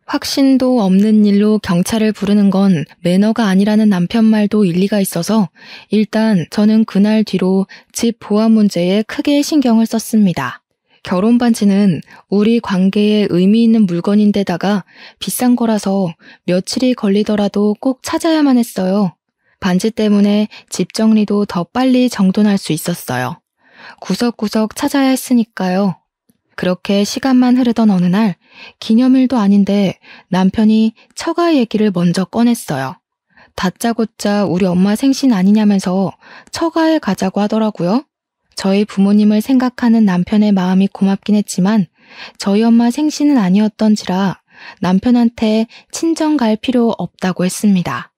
S1: 확신도 없는 일로 경찰을 부르는 건 매너가 아니라는 남편 말도 일리가 있어서 일단 저는 그날 뒤로 집 보안 문제에 크게 신경을 썼습니다. 결혼 반지는 우리 관계에 의미 있는 물건인데다가 비싼 거라서 며칠이 걸리더라도 꼭 찾아야만 했어요. 반지 때문에 집 정리도 더 빨리 정돈할 수 있었어요. 구석구석 찾아야 했으니까요. 그렇게 시간만 흐르던 어느 날 기념일도 아닌데 남편이 처가 얘기를 먼저 꺼냈어요. 다짜고짜 우리 엄마 생신 아니냐면서 처가에 가자고 하더라고요. 저희 부모님을 생각하는 남편의 마음이 고맙긴 했지만 저희 엄마 생신은 아니었던지라 남편한테 친정 갈 필요 없다고 했습니다.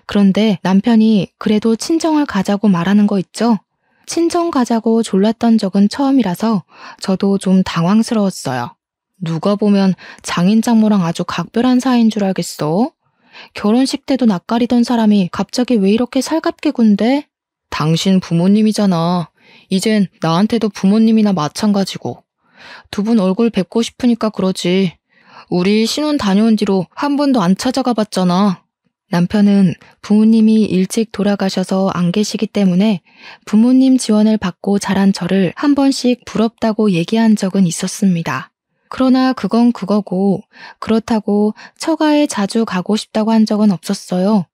S1: 그런데 남편이 그래도 친정을 가자고 말하는 거 있죠? 친정 가자고 졸랐던 적은 처음이라서 저도 좀 당황스러웠어요. 누가 보면 장인 장모랑 아주 각별한 사이인 줄 알겠어? 결혼식 때도 낯가리던 사람이 갑자기 왜 이렇게 살갑게 군대? 당신 부모님이잖아. 이젠 나한테도 부모님이나 마찬가지고. 두 분 얼굴 뵙고 싶으니까 그러지. 우리 신혼 다녀온 뒤로 한 번도 안 찾아가 봤잖아. 남편은 부모님이 일찍 돌아가셔서 안 계시기 때문에 부모님 지원을 받고 자란 저를 한 번씩 부럽다고 얘기한 적은 있었습니다. 그러나 그건 그거고 그렇다고 처가에 자주 가고 싶다고 한 적은 없었어요.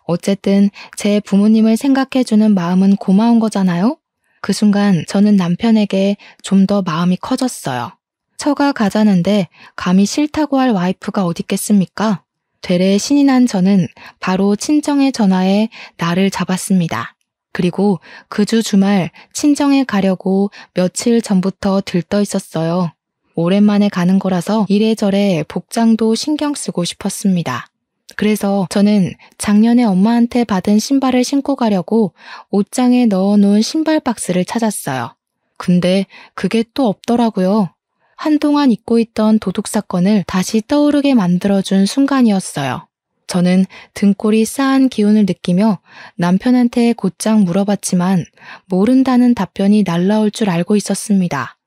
S1: 어쨌든 제 부모님을 생각해주는 마음은 고마운 거잖아요. 그 순간 저는 남편에게 좀 더 마음이 커졌어요. 처가 가자는데 감히 싫다고 할 와이프가 어딨겠습니까? 되레 신이 난 저는 바로 친정에 전화해 날을 잡았습니다. 그리고 그 주 주말 친정에 가려고 며칠 전부터 들떠 있었어요. 오랜만에 가는 거라서 이래저래 복장도 신경 쓰고 싶었습니다. 그래서 저는 작년에 엄마한테 받은 신발을 신고 가려고 옷장에 넣어놓은 신발 박스를 찾았어요. 근데 그게 또 없더라고요. 한동안 잊고 있던 도둑 사건을 다시 떠오르게 만들어준 순간이었어요. 저는 등골이 싸한 기운을 느끼며 남편한테 곧장 물어봤지만 모른다는 답변이 날라올 줄 알고 있었습니다.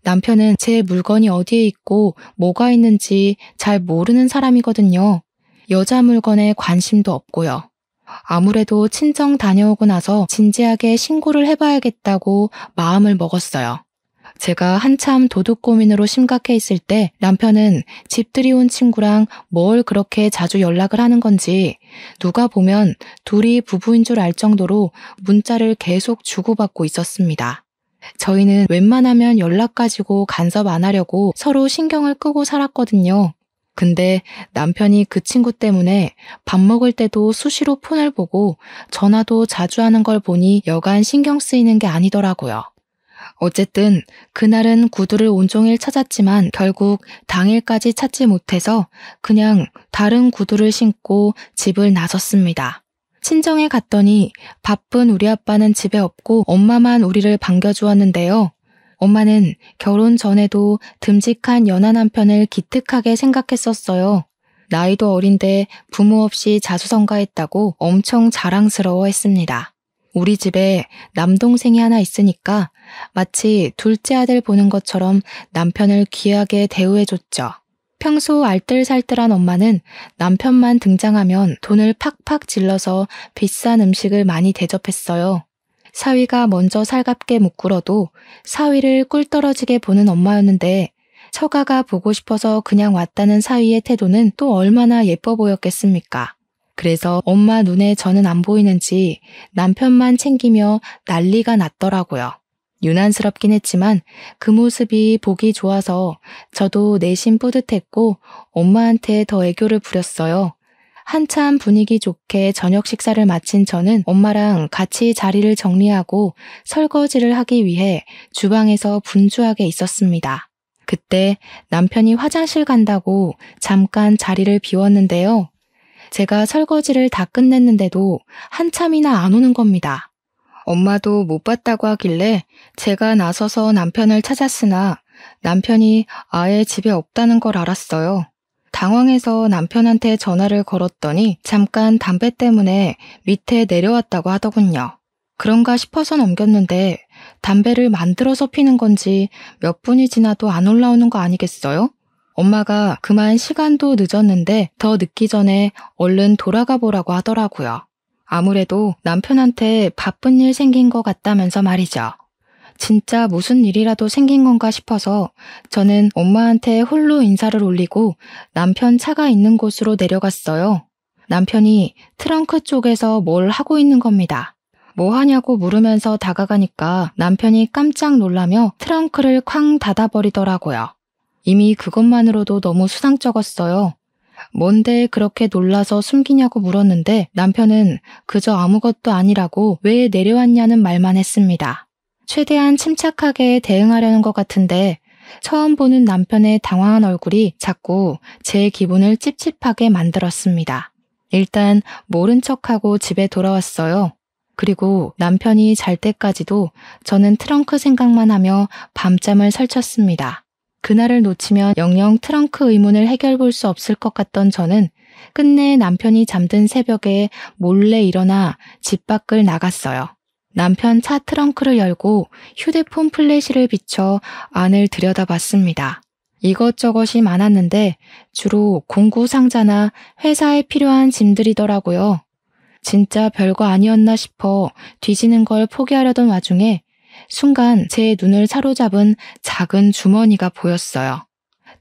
S1: 남편은 제 물건이 어디에 있고 뭐가 있는지 잘 모르는 사람이거든요. 여자 물건에 관심도 없고요. 아무래도 친정 다녀오고 나서 진지하게 신고를 해봐야겠다고 마음을 먹었어요. 제가 한참 도둑 고민으로 심각해 있을 때 남편은 집들이 온 친구랑 뭘 그렇게 자주 연락을 하는 건지 누가 보면 둘이 부부인 줄 알 정도로 문자를 계속 주고받고 있었습니다. 저희는 웬만하면 연락 가지고 간섭 안 하려고 서로 신경을 끄고 살았거든요. 근데 남편이 그 친구 때문에 밥 먹을 때도 수시로 폰을 보고 전화도 자주 하는 걸 보니 여간 신경 쓰이는 게 아니더라고요. 어쨌든 그날은 구두를 온종일 찾았지만 결국 당일까지 찾지 못해서 그냥 다른 구두를 신고 집을 나섰습니다. 친정에 갔더니 바쁜 우리 아빠는 집에 없고 엄마만 우리를 반겨주었는데요. 엄마는 결혼 전에도 듬직한 연하 남편을 기특하게 생각했었어요. 나이도 어린데 부모 없이 자수성가했다고 엄청 자랑스러워했습니다. 우리 집에 남동생이 하나 있으니까 마치 둘째 아들 보는 것처럼 남편을 귀하게 대우해줬죠. 평소 알뜰살뜰한 엄마는 남편만 등장하면 돈을 팍팍 질러서 비싼 음식을 많이 대접했어요. 사위가 먼저 살갑게 무꾸러도 사위를 꿀떨어지게 보는 엄마였는데 처가가 보고 싶어서 그냥 왔다는 사위의 태도는 또 얼마나 예뻐 보였겠습니까? 그래서 엄마 눈에 저는 안 보이는지 남편만 챙기며 난리가 났더라고요. 유난스럽긴 했지만 그 모습이 보기 좋아서 저도 내심 뿌듯했고 엄마한테 더 애교를 부렸어요. 한참 분위기 좋게 저녁 식사를 마친 저는 엄마랑 같이 자리를 정리하고 설거지를 하기 위해 주방에서 분주하게 있었습니다. 그때 남편이 화장실 간다고 잠깐 자리를 비웠는데요. 제가 설거지를 다 끝냈는데도 한참이나 안 오는 겁니다. 엄마도 못 봤다고 하길래 제가 나서서 남편을 찾았으나 남편이 아예 집에 없다는 걸 알았어요. 당황해서 남편한테 전화를 걸었더니 잠깐 담배 때문에 밑에 내려왔다고 하더군요. 그런가 싶어서 넘겼는데 담배를 만들어서 피는 건지 몇 분이 지나도 안 올라오는 거 아니겠어요? 엄마가 그만 시간도 늦었는데 더 늦기 전에 얼른 돌아가 보라고 하더라고요. 아무래도 남편한테 바쁜 일 생긴 것 같다면서 말이죠. 진짜 무슨 일이라도 생긴 건가 싶어서 저는 엄마한테 홀로 인사를 올리고 남편 차가 있는 곳으로 내려갔어요. 남편이 트렁크 쪽에서 뭘 하고 있는 겁니다. 뭐 하냐고 물으면서 다가가니까 남편이 깜짝 놀라며 트렁크를 쾅 닫아버리더라고요. 이미 그것만으로도 너무 수상쩍었어요. 뭔데 그렇게 놀라서 숨기냐고 물었는데 남편은 그저 아무것도 아니라고 왜 내려왔냐는 말만 했습니다. 최대한 침착하게 대응하려는 것 같은데 처음 보는 남편의 당황한 얼굴이 자꾸 제 기분을 찝찝하게 만들었습니다. 일단 모른 척하고 집에 돌아왔어요. 그리고 남편이 잘 때까지도 저는 트렁크 생각만 하며 밤잠을 설쳤습니다. 그날을 놓치면 영영 트렁크 의문을 해결 볼 수 없을 것 같던 저는 끝내 남편이 잠든 새벽에 몰래 일어나 집 밖을 나갔어요. 남편 차 트렁크를 열고 휴대폰 플래시를 비춰 안을 들여다봤습니다. 이것저것이 많았는데 주로 공구 상자나 회사에 필요한 짐들이더라고요. 진짜 별거 아니었나 싶어 뒤지는 걸 포기하려던 와중에 순간 제 눈을 사로잡은 작은 주머니가 보였어요.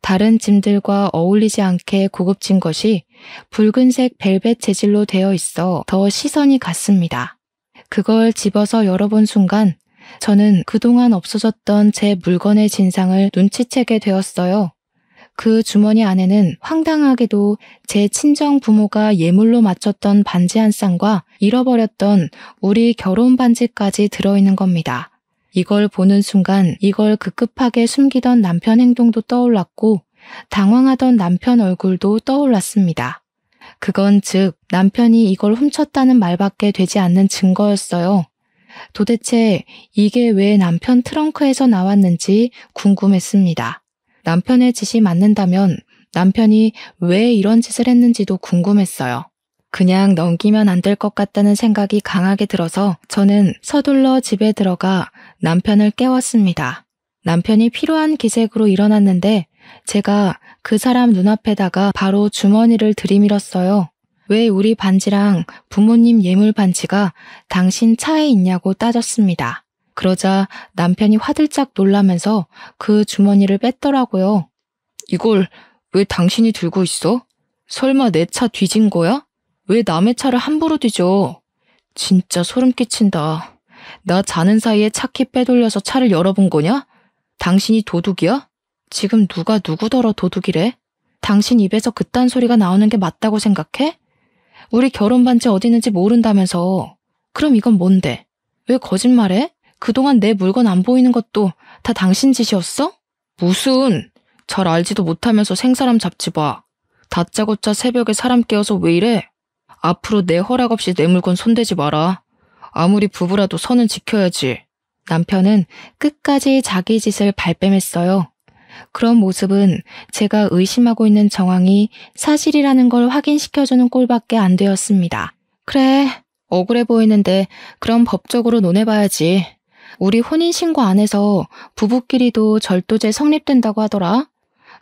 S1: 다른 짐들과 어울리지 않게 고급진 것이 붉은색 벨벳 재질로 되어 있어 더 시선이 갔습니다. 그걸 집어서 열어본 순간 저는 그동안 없어졌던 제 물건의 진상을 눈치채게 되었어요. 그 주머니 안에는 황당하게도 제 친정 부모가 예물로 바쳤던 반지 한 쌍과 잃어버렸던 우리 결혼 반지까지 들어있는 겁니다. 이걸 보는 순간 이걸 급급하게 숨기던 남편 행동도 떠올랐고 당황하던 남편 얼굴도 떠올랐습니다. 그건 즉 남편이 이걸 훔쳤다는 말밖에 되지 않는 증거였어요. 도대체 이게 왜 남편 트렁크에서 나왔는지 궁금했습니다. 남편의 짓이 맞는다면 남편이 왜 이런 짓을 했는지도 궁금했어요. 그냥 넘기면 안 될 것 같다는 생각이 강하게 들어서 저는 서둘러 집에 들어가 남편을 깨웠습니다. 남편이 피로한 기색으로 일어났는데 제가 그 사람 눈앞에다가 바로 주머니를 들이밀었어요. 왜 우리 반지랑 부모님 예물 반지가 당신 차에 있냐고 따졌습니다. 그러자 남편이 화들짝 놀라면서 그 주머니를 뺐더라고요. 이걸 왜 당신이 들고 있어? 설마 내 차 뒤진 거야? 왜 남의 차를 함부로 뒤져? 진짜 소름 끼친다. 나 자는 사이에 차키 빼돌려서 차를 열어본 거냐? 당신이 도둑이야? 지금 누가 누구더러 도둑이래? 당신 입에서 그딴 소리가 나오는 게 맞다고 생각해? 우리 결혼 반지 어디 있는지 모른다면서. 그럼 이건 뭔데? 왜 거짓말해? 그동안 내 물건 안 보이는 것도 다 당신 짓이었어? 무슨? 잘 알지도 못하면서 생사람 잡지 마. 다짜고짜 새벽에 사람 깨워서 왜 이래? 앞으로 내 허락 없이 내 물건 손대지 마라. 아무리 부부라도 선은 지켜야지. 남편은 끝까지 자기 짓을 발뺌했어요. 그런 모습은 제가 의심하고 있는 정황이 사실이라는 걸 확인시켜주는 꼴밖에 안 되었습니다. 그래, 억울해 보이는데 그럼 법적으로 논해봐야지. 우리 혼인신고 안에서 부부끼리도 절도죄 성립된다고 하더라.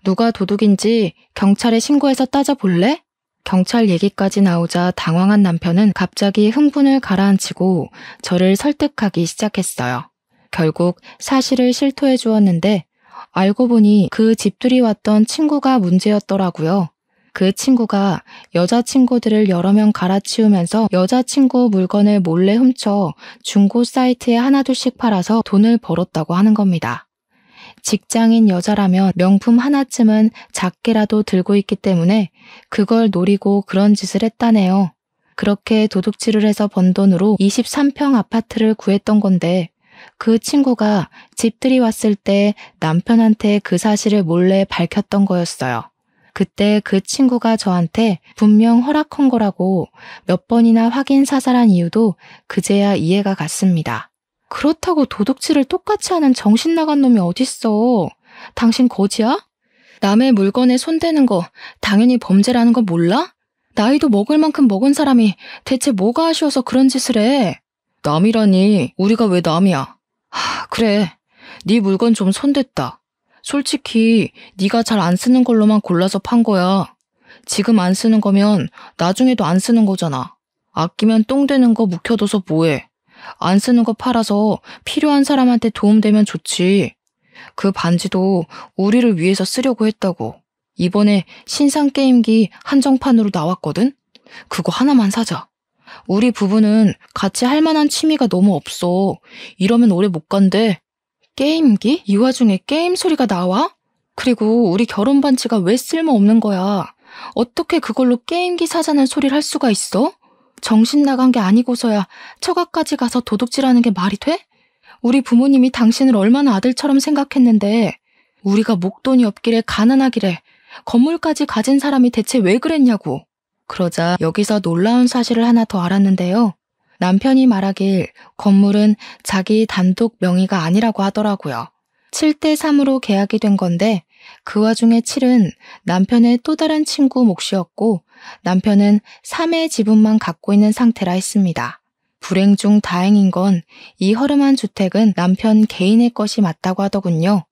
S1: 누가 도둑인지 경찰에 신고해서 따져볼래? 경찰 얘기까지 나오자 당황한 남편은 갑자기 흥분을 가라앉히고 저를 설득하기 시작했어요. 결국 사실을 실토해 주었는데 알고 보니 그 집들이 왔던 친구가 문제였더라고요. 그 친구가 여자친구들을 여러 명 갈아치우면서 여자친구 물건을 몰래 훔쳐 중고 사이트에 하나둘씩 팔아서 돈을 벌었다고 하는 겁니다. 직장인 여자라면 명품 하나쯤은 작게라도 들고 있기 때문에 그걸 노리고 그런 짓을 했다네요. 그렇게 도둑질을 해서 번 돈으로 23평 아파트를 구했던 건데 그 친구가 집들이 왔을 때 남편한테 그 사실을 몰래 밝혔던 거였어요. 그때 그 친구가 저한테 분명 허락한 거라고 몇 번이나 확인 사살한 이유도 그제야 이해가 갔습니다. 그렇다고 도둑질을 똑같이 하는 정신 나간 놈이 어딨어. 당신 거지야? 남의 물건에 손대는 거 당연히 범죄라는 거 몰라? 나이도 먹을 만큼 먹은 사람이 대체 뭐가 아쉬워서 그런 짓을 해? 남이라니 우리가 왜 남이야? 그래, 네 물건 좀 손댔다. 솔직히 네가 잘 안 쓰는 걸로만 골라서 판 거야. 지금 안 쓰는 거면 나중에도 안 쓰는 거잖아. 아끼면 똥 되는 거 묵혀둬서 뭐해. 안 쓰는 거 팔아서 필요한 사람한테 도움되면 좋지. 그 반지도 우리를 위해서 쓰려고 했다고. 이번에 신상 게임기 한정판으로 나왔거든? 그거 하나만 사자. 우리 부부는 같이 할 만한 취미가 너무 없어. 이러면 오래 못 간대. 게임기? 이 와중에 게임 소리가 나와? 그리고 우리 결혼 반지가 왜 쓸모없는 거야? 어떻게 그걸로 게임기 사자는 소리를 할 수가 있어? 정신 나간 게 아니고서야 처가까지 가서 도둑질하는 게 말이 돼? 우리 부모님이 당신을 얼마나 아들처럼 생각했는데 우리가 목돈이 없기래 가난하기래 건물까지 가진 사람이 대체 왜 그랬냐고. 그러자 여기서 놀라운 사실을 하나 더 알았는데요. 남편이 말하길 건물은 자기 단독 명의가 아니라고 하더라고요. 7대3으로 계약이 된 건데 그 와중에 7은 남편의 또 다른 친구 몫이었고 남편은 3의 지분만 갖고 있는 상태라 했습니다. 불행 중 다행인 건 이 허름한 주택은 남편 개인의 것이 맞다고 하더군요.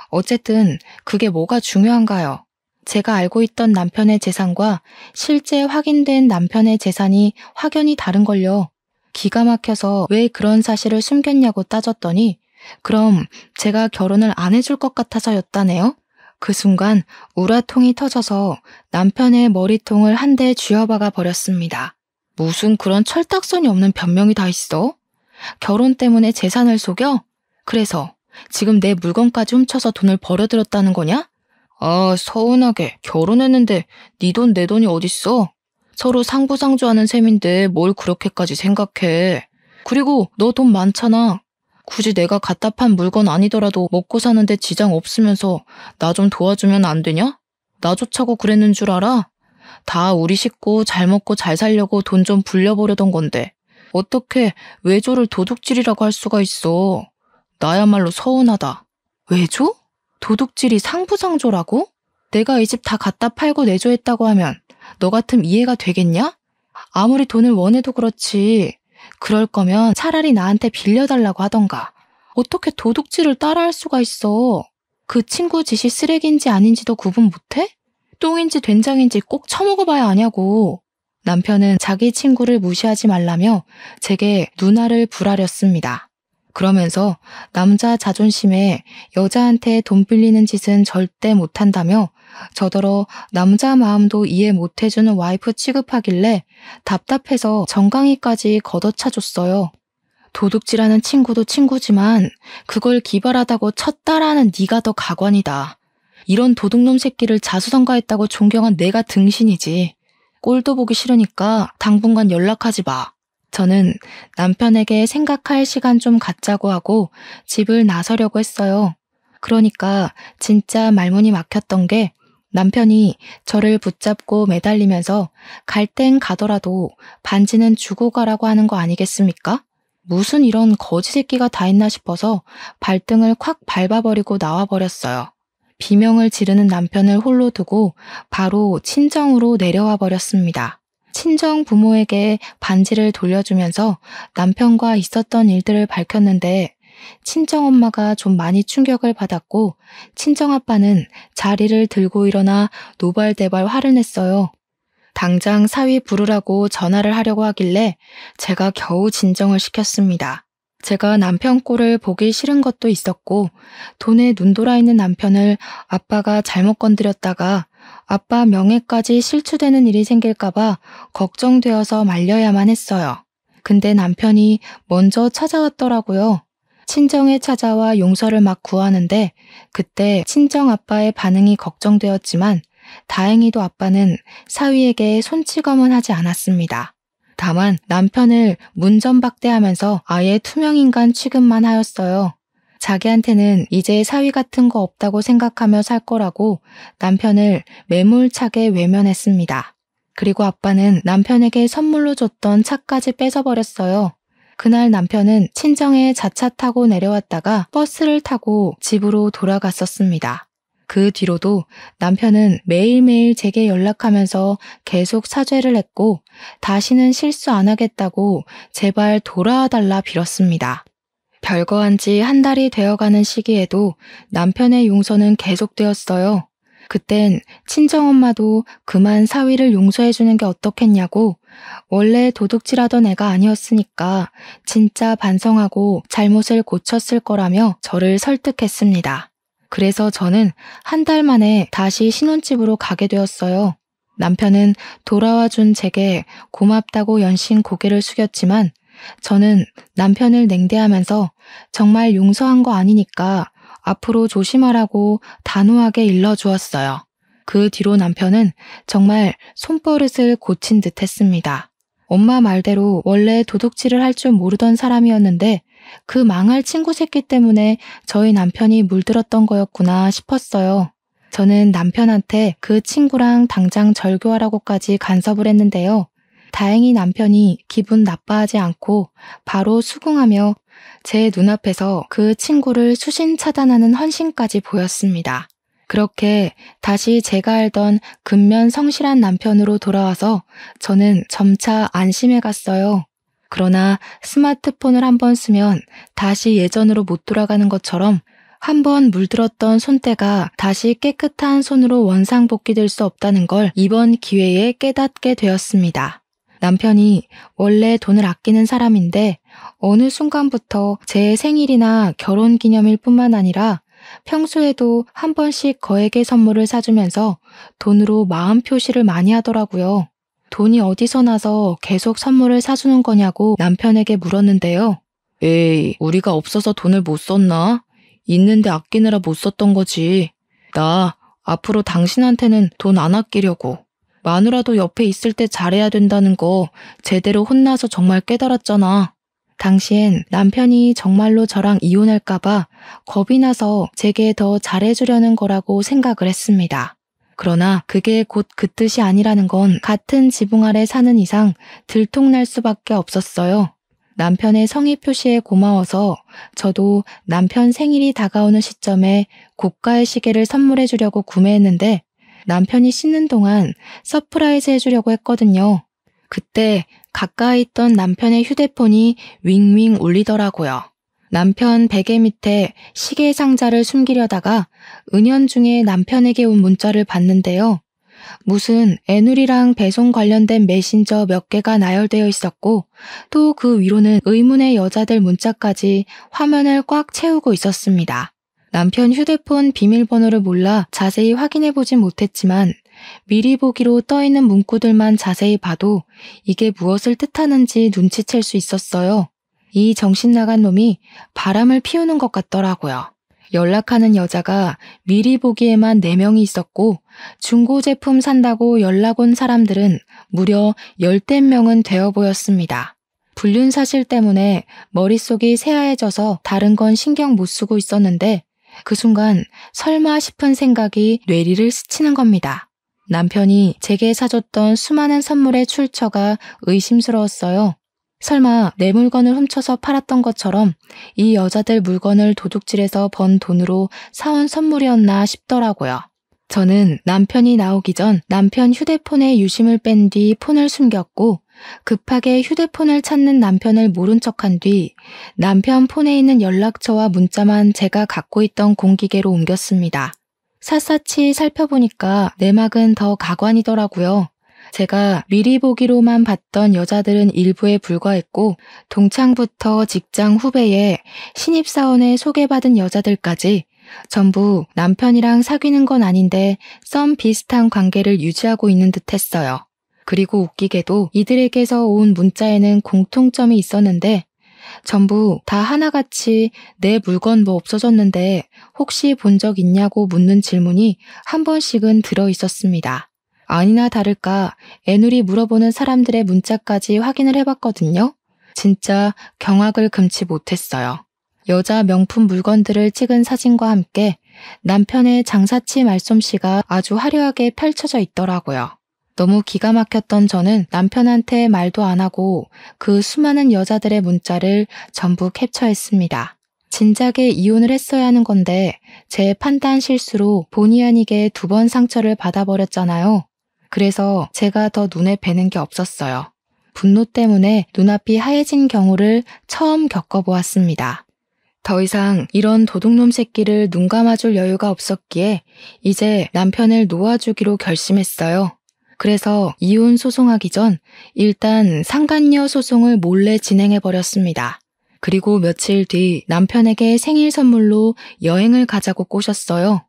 S1: 어쨌든 그게 뭐가 중요한가요? 제가 알고 있던 남편의 재산과 실제 확인된 남편의 재산이 확연히 다른걸요. 기가 막혀서 왜 그런 사실을 숨겼냐고 따졌더니 그럼 제가 결혼을 안 해줄 것 같아서였다네요. 그 순간 우라통이 터져서 남편의 머리통을 한 대 쥐어박아 버렸습니다. 무슨 그런 철딱선이 없는 변명이 다 있어? 결혼 때문에 재산을 속여? 그래서 지금 내 물건까지 훔쳐서 돈을 벌어들였다는 거냐? 아, 서운하게. 결혼했는데 네 돈 내 돈이 어딨어? 서로 상부상조하는 셈인데 뭘 그렇게까지 생각해. 그리고 너 돈 많잖아. 굳이 내가 갖다 판 물건 아니더라도 먹고 사는데 지장 없으면서 나 좀 도와주면 안 되냐? 나 좋자고 그랬는 줄 알아? 다 우리 식구 잘 먹고 잘 살려고 돈 좀 불려보려던 건데 어떻게 외조를 도둑질이라고 할 수가 있어. 나야말로 서운하다. 외조? 도둑질이 상부상조라고? 내가 이 집 다 갖다 팔고 내조했다고 하면 너 같으면 이해가 되겠냐? 아무리 돈을 원해도 그렇지. 그럴 거면 차라리 나한테 빌려달라고 하던가. 어떻게 도둑질을 따라할 수가 있어. 그 친구 짓이 쓰레기인지 아닌지도 구분 못해? 똥인지 된장인지 꼭 처먹어봐야 아냐고. 남편은 자기 친구를 무시하지 말라며 제게 누나를 불아렸습니다. 그러면서 남자 자존심에 여자한테 돈 빌리는 짓은 절대 못한다며 저더러 남자 마음도 이해 못해주는 와이프 취급하길래 답답해서 정강이까지 걷어차줬어요. 도둑질하는 친구도 친구지만 그걸 기발하다고 쳤다라는 네가 더 가관이다. 이런 도둑놈 새끼를 자수성가했다고 존경한 내가 등신이지. 꼴도 보기 싫으니까 당분간 연락하지 마. 저는 남편에게 생각할 시간 좀 갖자고 하고 집을 나서려고 했어요. 그러니까 진짜 말문이 막혔던 게 남편이 저를 붙잡고 매달리면서 갈 땐 가더라도 반지는 주고 가라고 하는 거 아니겠습니까? 무슨 이런 거지 새끼가 다 있나 싶어서 발등을 콱 밟아버리고 나와버렸어요. 비명을 지르는 남편을 홀로 두고 바로 친정으로 내려와 버렸습니다. 친정 부모에게 반지를 돌려주면서 남편과 있었던 일들을 밝혔는데 친정엄마가 좀 많이 충격을 받았고 친정아빠는 자리를 들고 일어나 노발대발 화를 냈어요. 당장 사위 부르라고 전화를 하려고 하길래 제가 겨우 진정을 시켰습니다. 제가 남편 꼴을 보기 싫은 것도 있었고 돈에 눈돌아 있는 남편을 아빠가 잘못 건드렸다가 아빠 명예까지 실추되는 일이 생길까봐 걱정되어서 말려야만 했어요. 근데 남편이 먼저 찾아왔더라고요. 친정에 찾아와 용서를 막 구하는데 그때 친정 아빠의 반응이 걱정되었지만 다행히도 아빠는 사위에게 손찌검은 하지 않았습니다. 다만 남편을 문전박대하면서 아예 투명인간 취급만 하였어요. 자기한테는 이제 사위 같은 거 없다고 생각하며 살 거라고 남편을 매몰차게 외면했습니다. 그리고 아빠는 남편에게 선물로 줬던 차까지 뺏어버렸어요. 그날 남편은 친정에 자차 타고 내려왔다가 버스를 타고 집으로 돌아갔었습니다. 그 뒤로도 남편은 매일매일 제게 연락하면서 계속 사죄를 했고 다시는 실수 안 하겠다고 제발 돌아와달라 빌었습니다. 별거한 지 한 달이 되어가는 시기에도 남편의 용서는 계속되었어요. 그땐 친정엄마도 그만 사위를 용서해주는 게 어떻겠냐고 원래 도둑질하던 애가 아니었으니까 진짜 반성하고 잘못을 고쳤을 거라며 저를 설득했습니다. 그래서 저는 한 달 만에 다시 신혼집으로 가게 되었어요. 남편은 돌아와 준 제게 고맙다고 연신 고개를 숙였지만 저는 남편을 냉대하면서 정말 용서한 거 아니니까 앞으로 조심하라고 단호하게 일러주었어요. 그 뒤로 남편은 정말 손버릇을 고친 듯 했습니다. 엄마 말대로 원래 도둑질을 할 줄 모르던 사람이었는데 그 망할 친구 새끼 때문에 저희 남편이 물들었던 거였구나 싶었어요. 저는 남편한테 그 친구랑 당장 절교하라고까지 간섭을 했는데요. 다행히 남편이 기분 나빠하지 않고 바로 수긍하며 제 눈앞에서 그 친구를 수신 차단하는 헌신까지 보였습니다. 그렇게 다시 제가 알던 근면 성실한 남편으로 돌아와서 저는 점차 안심해 갔어요. 그러나 스마트폰을 한번 쓰면 다시 예전으로 못 돌아가는 것처럼 한번 물들었던 손때가 다시 깨끗한 손으로 원상복귀될 수 없다는 걸 이번 기회에 깨닫게 되었습니다. 남편이 원래 돈을 아끼는 사람인데 어느 순간부터 제 생일이나 결혼기념일 뿐만 아니라 평소에도 한 번씩 거액의 선물을 사주면서 돈으로 마음 표시를 많이 하더라고요. 돈이 어디서 나서 계속 선물을 사주는 거냐고 남편에게 물었는데요. 에이, 우리가 없어서 돈을 못 썼나? 있는데 아끼느라 못 썼던 거지. 나 앞으로 당신한테는 돈 안 아끼려고. 마누라도 옆에 있을 때 잘해야 된다는 거 제대로 혼나서 정말 깨달았잖아. 당시엔 남편이 정말로 저랑 이혼할까봐 겁이 나서 제게 더 잘해주려는 거라고 생각을 했습니다. 그러나 그게 곧 그 뜻이 아니라는 건 같은 지붕 아래 사는 이상 들통날 수밖에 없었어요. 남편의 성의 표시에 고마워서 저도 남편 생일이 다가오는 시점에 고가의 시계를 선물해 주려고 구매했는데 남편이 씻는 동안 서프라이즈 해주려고 했거든요. 그때 가까이 있던 남편의 휴대폰이 윙윙 울리더라고요. 남편 베개 밑에 시계 상자를 숨기려다가 은연중에 남편에게 온 문자를 봤는데요. 무슨 애누리랑 배송 관련된 메신저 몇 개가 나열되어 있었고 또 그 위로는 의문의 여자들 문자까지 화면을 꽉 채우고 있었습니다. 남편 휴대폰 비밀번호를 몰라 자세히 확인해보진 못했지만 미리 보기로 떠있는 문구들만 자세히 봐도 이게 무엇을 뜻하는지 눈치챌 수 있었어요. 이 정신나간 놈이 바람을 피우는 것 같더라고요. 연락하는 여자가 미리 보기에만 4명이 있었고 중고 제품 산다고 연락 온 사람들은 무려 10대명은 되어 보였습니다. 불륜 사실 때문에 머릿속이 새하얘져서 다른 건 신경 못 쓰고 있었는데 그 순간 설마 싶은 생각이 뇌리를 스치는 겁니다. 남편이 제게 사줬던 수많은 선물의 출처가 의심스러웠어요. 설마 내 물건을 훔쳐서 팔았던 것처럼 이 여자들 물건을 도둑질해서 번 돈으로 사온 선물이었나 싶더라고요. 저는 남편이 나오기 전 남편 휴대폰에 유심을 뺀 뒤 폰을 숨겼고 급하게 휴대폰을 찾는 남편을 모른 척한 뒤 남편 폰에 있는 연락처와 문자만 제가 갖고 있던 공기계로 옮겼습니다. 샅샅이 살펴보니까 내막은 더 가관이더라고요. 제가 미리 보기로만 봤던 여자들은 일부에 불과했고 동창부터 직장 후배에 신입사원에 소개받은 여자들까지 전부 남편이랑 사귀는 건 아닌데 썸 비슷한 관계를 유지하고 있는 듯 했어요. 그리고 웃기게도 이들에게서 온 문자에는 공통점이 있었는데 전부 다 하나같이 내 물건 뭐 없어졌는데 혹시 본 적 있냐고 묻는 질문이 한 번씩은 들어 있었습니다. 아니나 다를까 애누리 물어보는 사람들의 문자까지 확인을 해봤거든요. 진짜 경악을 금치 못했어요. 여자 명품 물건들을 찍은 사진과 함께 남편의 장사치 말솜씨가 아주 화려하게 펼쳐져 있더라고요. 너무 기가 막혔던 저는 남편한테 말도 안 하고 그 수많은 여자들의 문자를 전부 캡처했습니다. 진작에 이혼을 했어야 하는 건데 제 판단 실수로 본의 아니게 2번 상처를 받아버렸잖아요. 그래서 제가 더 눈에 뵈는 게 없었어요. 분노 때문에 눈앞이 하얘진 경우를 처음 겪어보았습니다. 더 이상 이런 도둑놈 새끼를 눈 감아줄 여유가 없었기에 이제 남편을 놓아주기로 결심했어요. 그래서 이혼 소송하기 전 일단 상간녀 소송을 몰래 진행해버렸습니다. 그리고 며칠 뒤 남편에게 생일 선물로 여행을 가자고 꼬셨어요.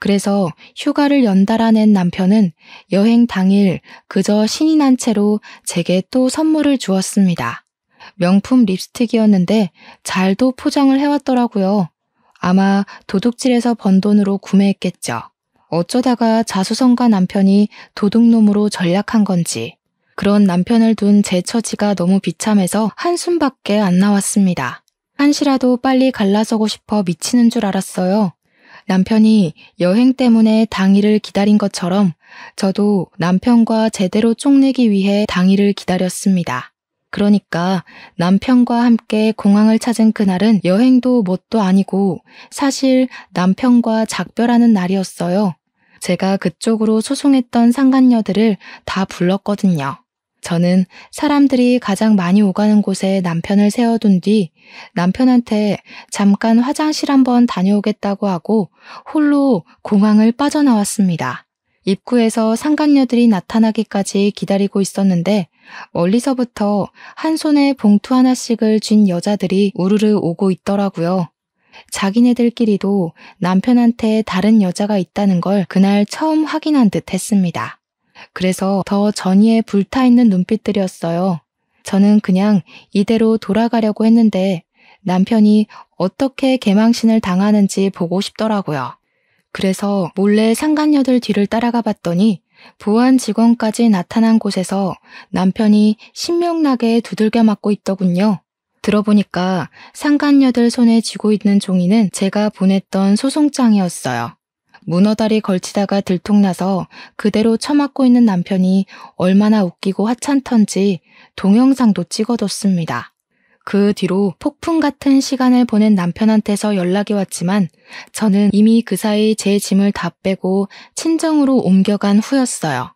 S1: 그래서 휴가를 연달아 낸 남편은 여행 당일 그저 신이 난 채로 제게 또 선물을 주었습니다. 명품 립스틱이었는데 잘도 포장을 해왔더라고요. 아마 도둑질해서 번 돈으로 구매했겠죠. 어쩌다가 자수성가 남편이 도둑놈으로 전락한 건지. 그런 남편을 둔 제 처지가 너무 비참해서 한숨밖에 안 나왔습니다. 한시라도 빨리 갈라서고 싶어 미치는 줄 알았어요. 남편이 여행 때문에 당일을 기다린 것처럼 저도 남편과 제대로 쪽내기 위해 당일을 기다렸습니다. 그러니까 남편과 함께 공항을 찾은 그날은 여행도 뭣도 아니고 사실 남편과 작별하는 날이었어요. 제가 그쪽으로 소송했던 상간녀들을 다 불렀거든요. 저는 사람들이 가장 많이 오가는 곳에 남편을 세워둔 뒤 남편한테 잠깐 화장실 한번 다녀오겠다고 하고 홀로 공항을 빠져나왔습니다. 입구에서 상간녀들이 나타나기까지 기다리고 있었는데 멀리서부터 한 손에 봉투 하나씩을 쥔 여자들이 우르르 오고 있더라고요. 자기네들끼리도 남편한테 다른 여자가 있다는 걸 그날 처음 확인한 듯 했습니다. 그래서 더 전이에 불타있는 눈빛들이었어요. 저는 그냥 이대로 돌아가려고 했는데 남편이 어떻게 개망신을 당하는지 보고 싶더라고요. 그래서 몰래 상간녀들 뒤를 따라가 봤더니 보안 직원까지 나타난 곳에서 남편이 신명나게 두들겨 맞고 있더군요. 들어보니까 상간녀들 손에 쥐고 있는 종이는 제가 보냈던 소송장이었어요. 문어다리 걸치다가 들통나서 그대로 처맞고 있는 남편이 얼마나 웃기고 하찮던지 동영상도 찍어뒀습니다. 그 뒤로 폭풍 같은 시간을 보낸 남편한테서 연락이 왔지만 저는 이미 그 사이 제 짐을 다 빼고 친정으로 옮겨간 후였어요.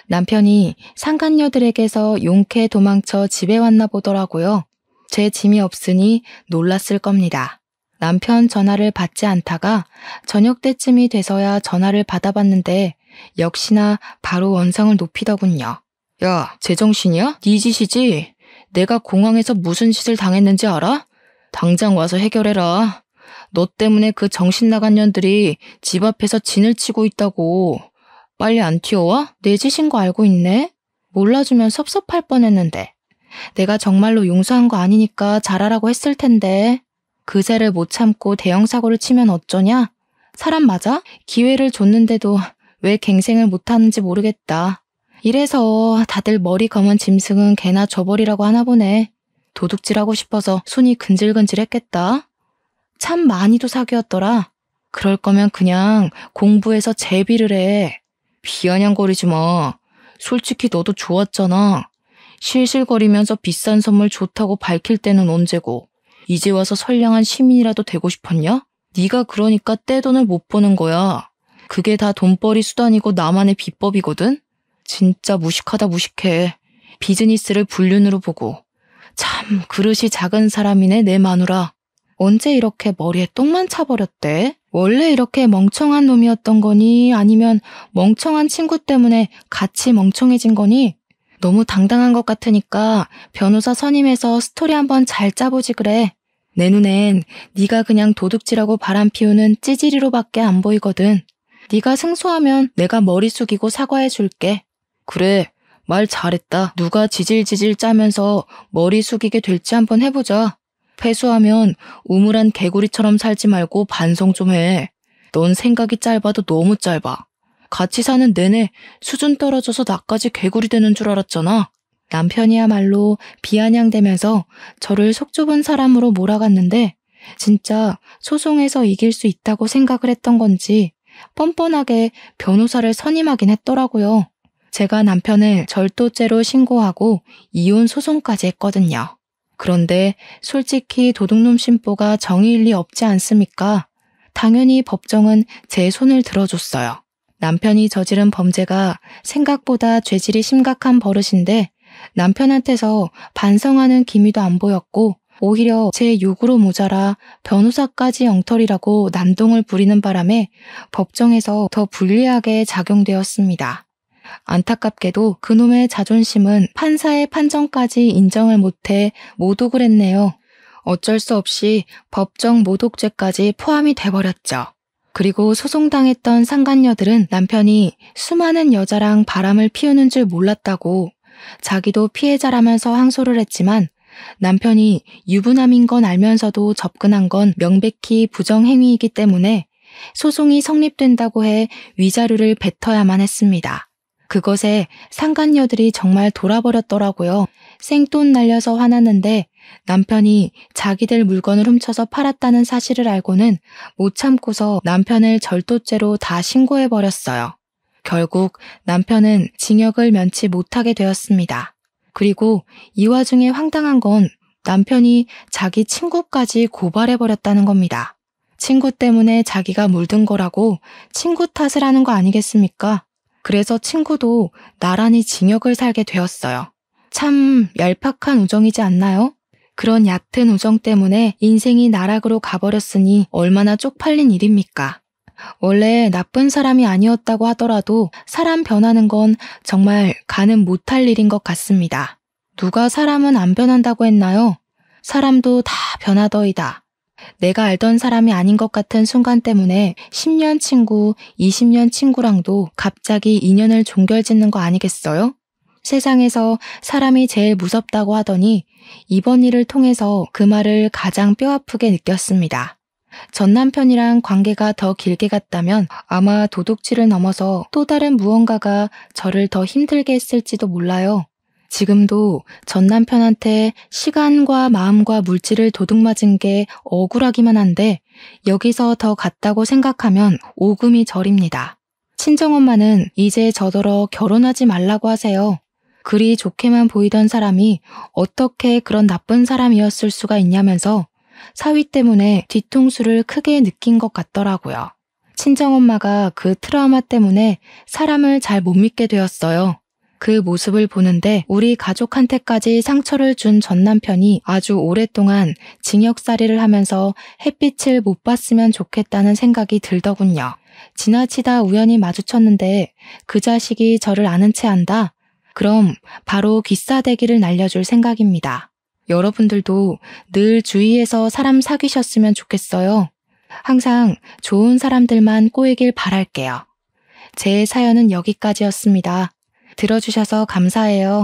S1: 남편이 상간녀들에게서 용케 도망쳐 집에 왔나 보더라고요. 제 짐이 없으니 놀랐을 겁니다. 남편 전화를 받지 않다가 저녁 때쯤이 돼서야 전화를 받아봤는데 역시나 바로 원성을 높이더군요. 야, 제정신이야? 네 짓이지? 내가 공항에서 무슨 짓을 당했는지 알아? 당장 와서 해결해라. 너 때문에 그 정신 나간 년들이 집 앞에서 진을 치고 있다고. 빨리 안 튀어와? 내 짓인 거 알고 있네? 몰라주면 섭섭할 뻔했는데. 내가 정말로 용서한 거 아니니까 잘하라고 했을 텐데. 그새를 못 참고 대형 사고를 치면 어쩌냐? 사람 맞아? 기회를 줬는데도 왜 갱생을 못하는지 모르겠다. 이래서 다들 머리 검은 짐승은 개나 줘버리라고 하나 보네. 도둑질하고 싶어서 손이 근질근질했겠다. 참 많이도 사귀었더라. 그럴 거면 그냥 공부해서 제비를 해. 비아냥거리지 마. 솔직히 너도 좋았잖아. 실실거리면서 비싼 선물 좋다고 밝힐 때는 언제고. 이제 와서 선량한 시민이라도 되고 싶었냐? 네가 그러니까 떼돈을 못 버는 거야. 그게 다 돈벌이 수단이고 나만의 비법이거든? 진짜 무식하다 무식해. 비즈니스를 불륜으로 보고. 참 그릇이 작은 사람이네 내 마누라. 언제 이렇게 머리에 똥만 차버렸대? 원래 이렇게 멍청한 놈이었던 거니? 아니면 멍청한 친구 때문에 같이 멍청해진 거니? 너무 당당한 것 같으니까 변호사 선임해서 스토리 한번 잘 짜보지 그래. 내 눈엔 네가 그냥 도둑질하고 바람 피우는 찌질이로밖에 안 보이거든. 네가 승소하면 내가 머리 숙이고 사과해줄게. 그래, 말 잘했다. 누가 지질지질 짜면서 머리 숙이게 될지 한번 해보자. 회수하면 우물한 개구리처럼 살지 말고 반성 좀 해. 넌 생각이 짧아도 너무 짧아. 같이 사는 내내 수준 떨어져서 나까지 개구리 되는 줄 알았잖아. 남편이야말로 비아냥대면서 저를 속 좁은 사람으로 몰아갔는데 진짜 소송에서 이길 수 있다고 생각을 했던 건지 뻔뻔하게 변호사를 선임하긴 했더라고요. 제가 남편을 절도죄로 신고하고 이혼 소송까지 했거든요. 그런데 솔직히 도둑놈 심보가 정의일 리 없지 않습니까? 당연히 법정은 제 손을 들어줬어요. 남편이 저지른 범죄가 생각보다 죄질이 심각한 버릇인데 남편한테서 반성하는 기미도 안 보였고 오히려 제 욕으로 모자라 변호사까지 엉터리라고 난동을 부리는 바람에 법정에서 더 불리하게 작용되었습니다. 안타깝게도 그놈의 자존심은 판사의 판정까지 인정을 못해 모독을 했네요. 어쩔 수 없이 법정 모독죄까지 포함이 돼버렸죠. 그리고 소송당했던 상간녀들은 남편이 수많은 여자랑 바람을 피우는 줄 몰랐다고 자기도 피해자라면서 항소를 했지만 남편이 유부남인 건 알면서도 접근한 건 명백히 부정행위이기 때문에 소송이 성립된다고 해 위자료를 뱉어야만 했습니다. 그것에 상간녀들이 정말 돌아버렸더라고요. 생돈 날려서 화났는데 남편이 자기들 물건을 훔쳐서 팔았다는 사실을 알고는 못 참고서 남편을 절도죄로 다 신고해버렸어요. 결국 남편은 징역을 면치 못하게 되었습니다. 그리고 이 와중에 황당한 건 남편이 자기 친구까지 고발해버렸다는 겁니다. 친구 때문에 자기가 물든 거라고 친구 탓을 하는 거 아니겠습니까? 그래서 친구도 나란히 징역을 살게 되었어요. 참 얄팍한 우정이지 않나요? 그런 얕은 우정 때문에 인생이 나락으로 가버렸으니 얼마나 쪽팔린 일입니까? 원래 나쁜 사람이 아니었다고 하더라도 사람 변하는 건 정말 가늠 못할 일인 것 같습니다. 누가 사람은 안 변한다고 했나요? 사람도 다 변하더이다. 내가 알던 사람이 아닌 것 같은 순간 때문에 10년 친구, 20년 친구랑도 갑자기 인연을 종결짓는 거 아니겠어요? 세상에서 사람이 제일 무섭다고 하더니 이번 일을 통해서 그 말을 가장 뼈아프게 느꼈습니다. 전 남편이랑 관계가 더 길게 갔다면 아마 도둑질을 넘어서 또 다른 무언가가 저를 더 힘들게 했을지도 몰라요. 지금도 전 남편한테 시간과 마음과 물질을 도둑맞은 게 억울하기만 한데 여기서 더 갔다고 생각하면 오금이 저립니다. 친정엄마는 이제 저더러 결혼하지 말라고 하세요. 그리 좋게만 보이던 사람이 어떻게 그런 나쁜 사람이었을 수가 있냐면서 사위 때문에 뒤통수를 크게 느낀 것 같더라고요. 친정엄마가 그 트라우마 때문에 사람을 잘 못 믿게 되었어요. 그 모습을 보는데 우리 가족한테까지 상처를 준 전 남편이 아주 오랫동안 징역살이를 하면서 햇빛을 못 봤으면 좋겠다는 생각이 들더군요. 지나치다 우연히 마주쳤는데 그 자식이 저를 아는 채 한다? 그럼 바로 귀싸대기를 날려줄 생각입니다. 여러분들도 늘 주위에서 사람 사귀셨으면 좋겠어요. 항상 좋은 사람들만 꼬이길 바랄게요. 제 사연은 여기까지였습니다. 들어주셔서 감사해요.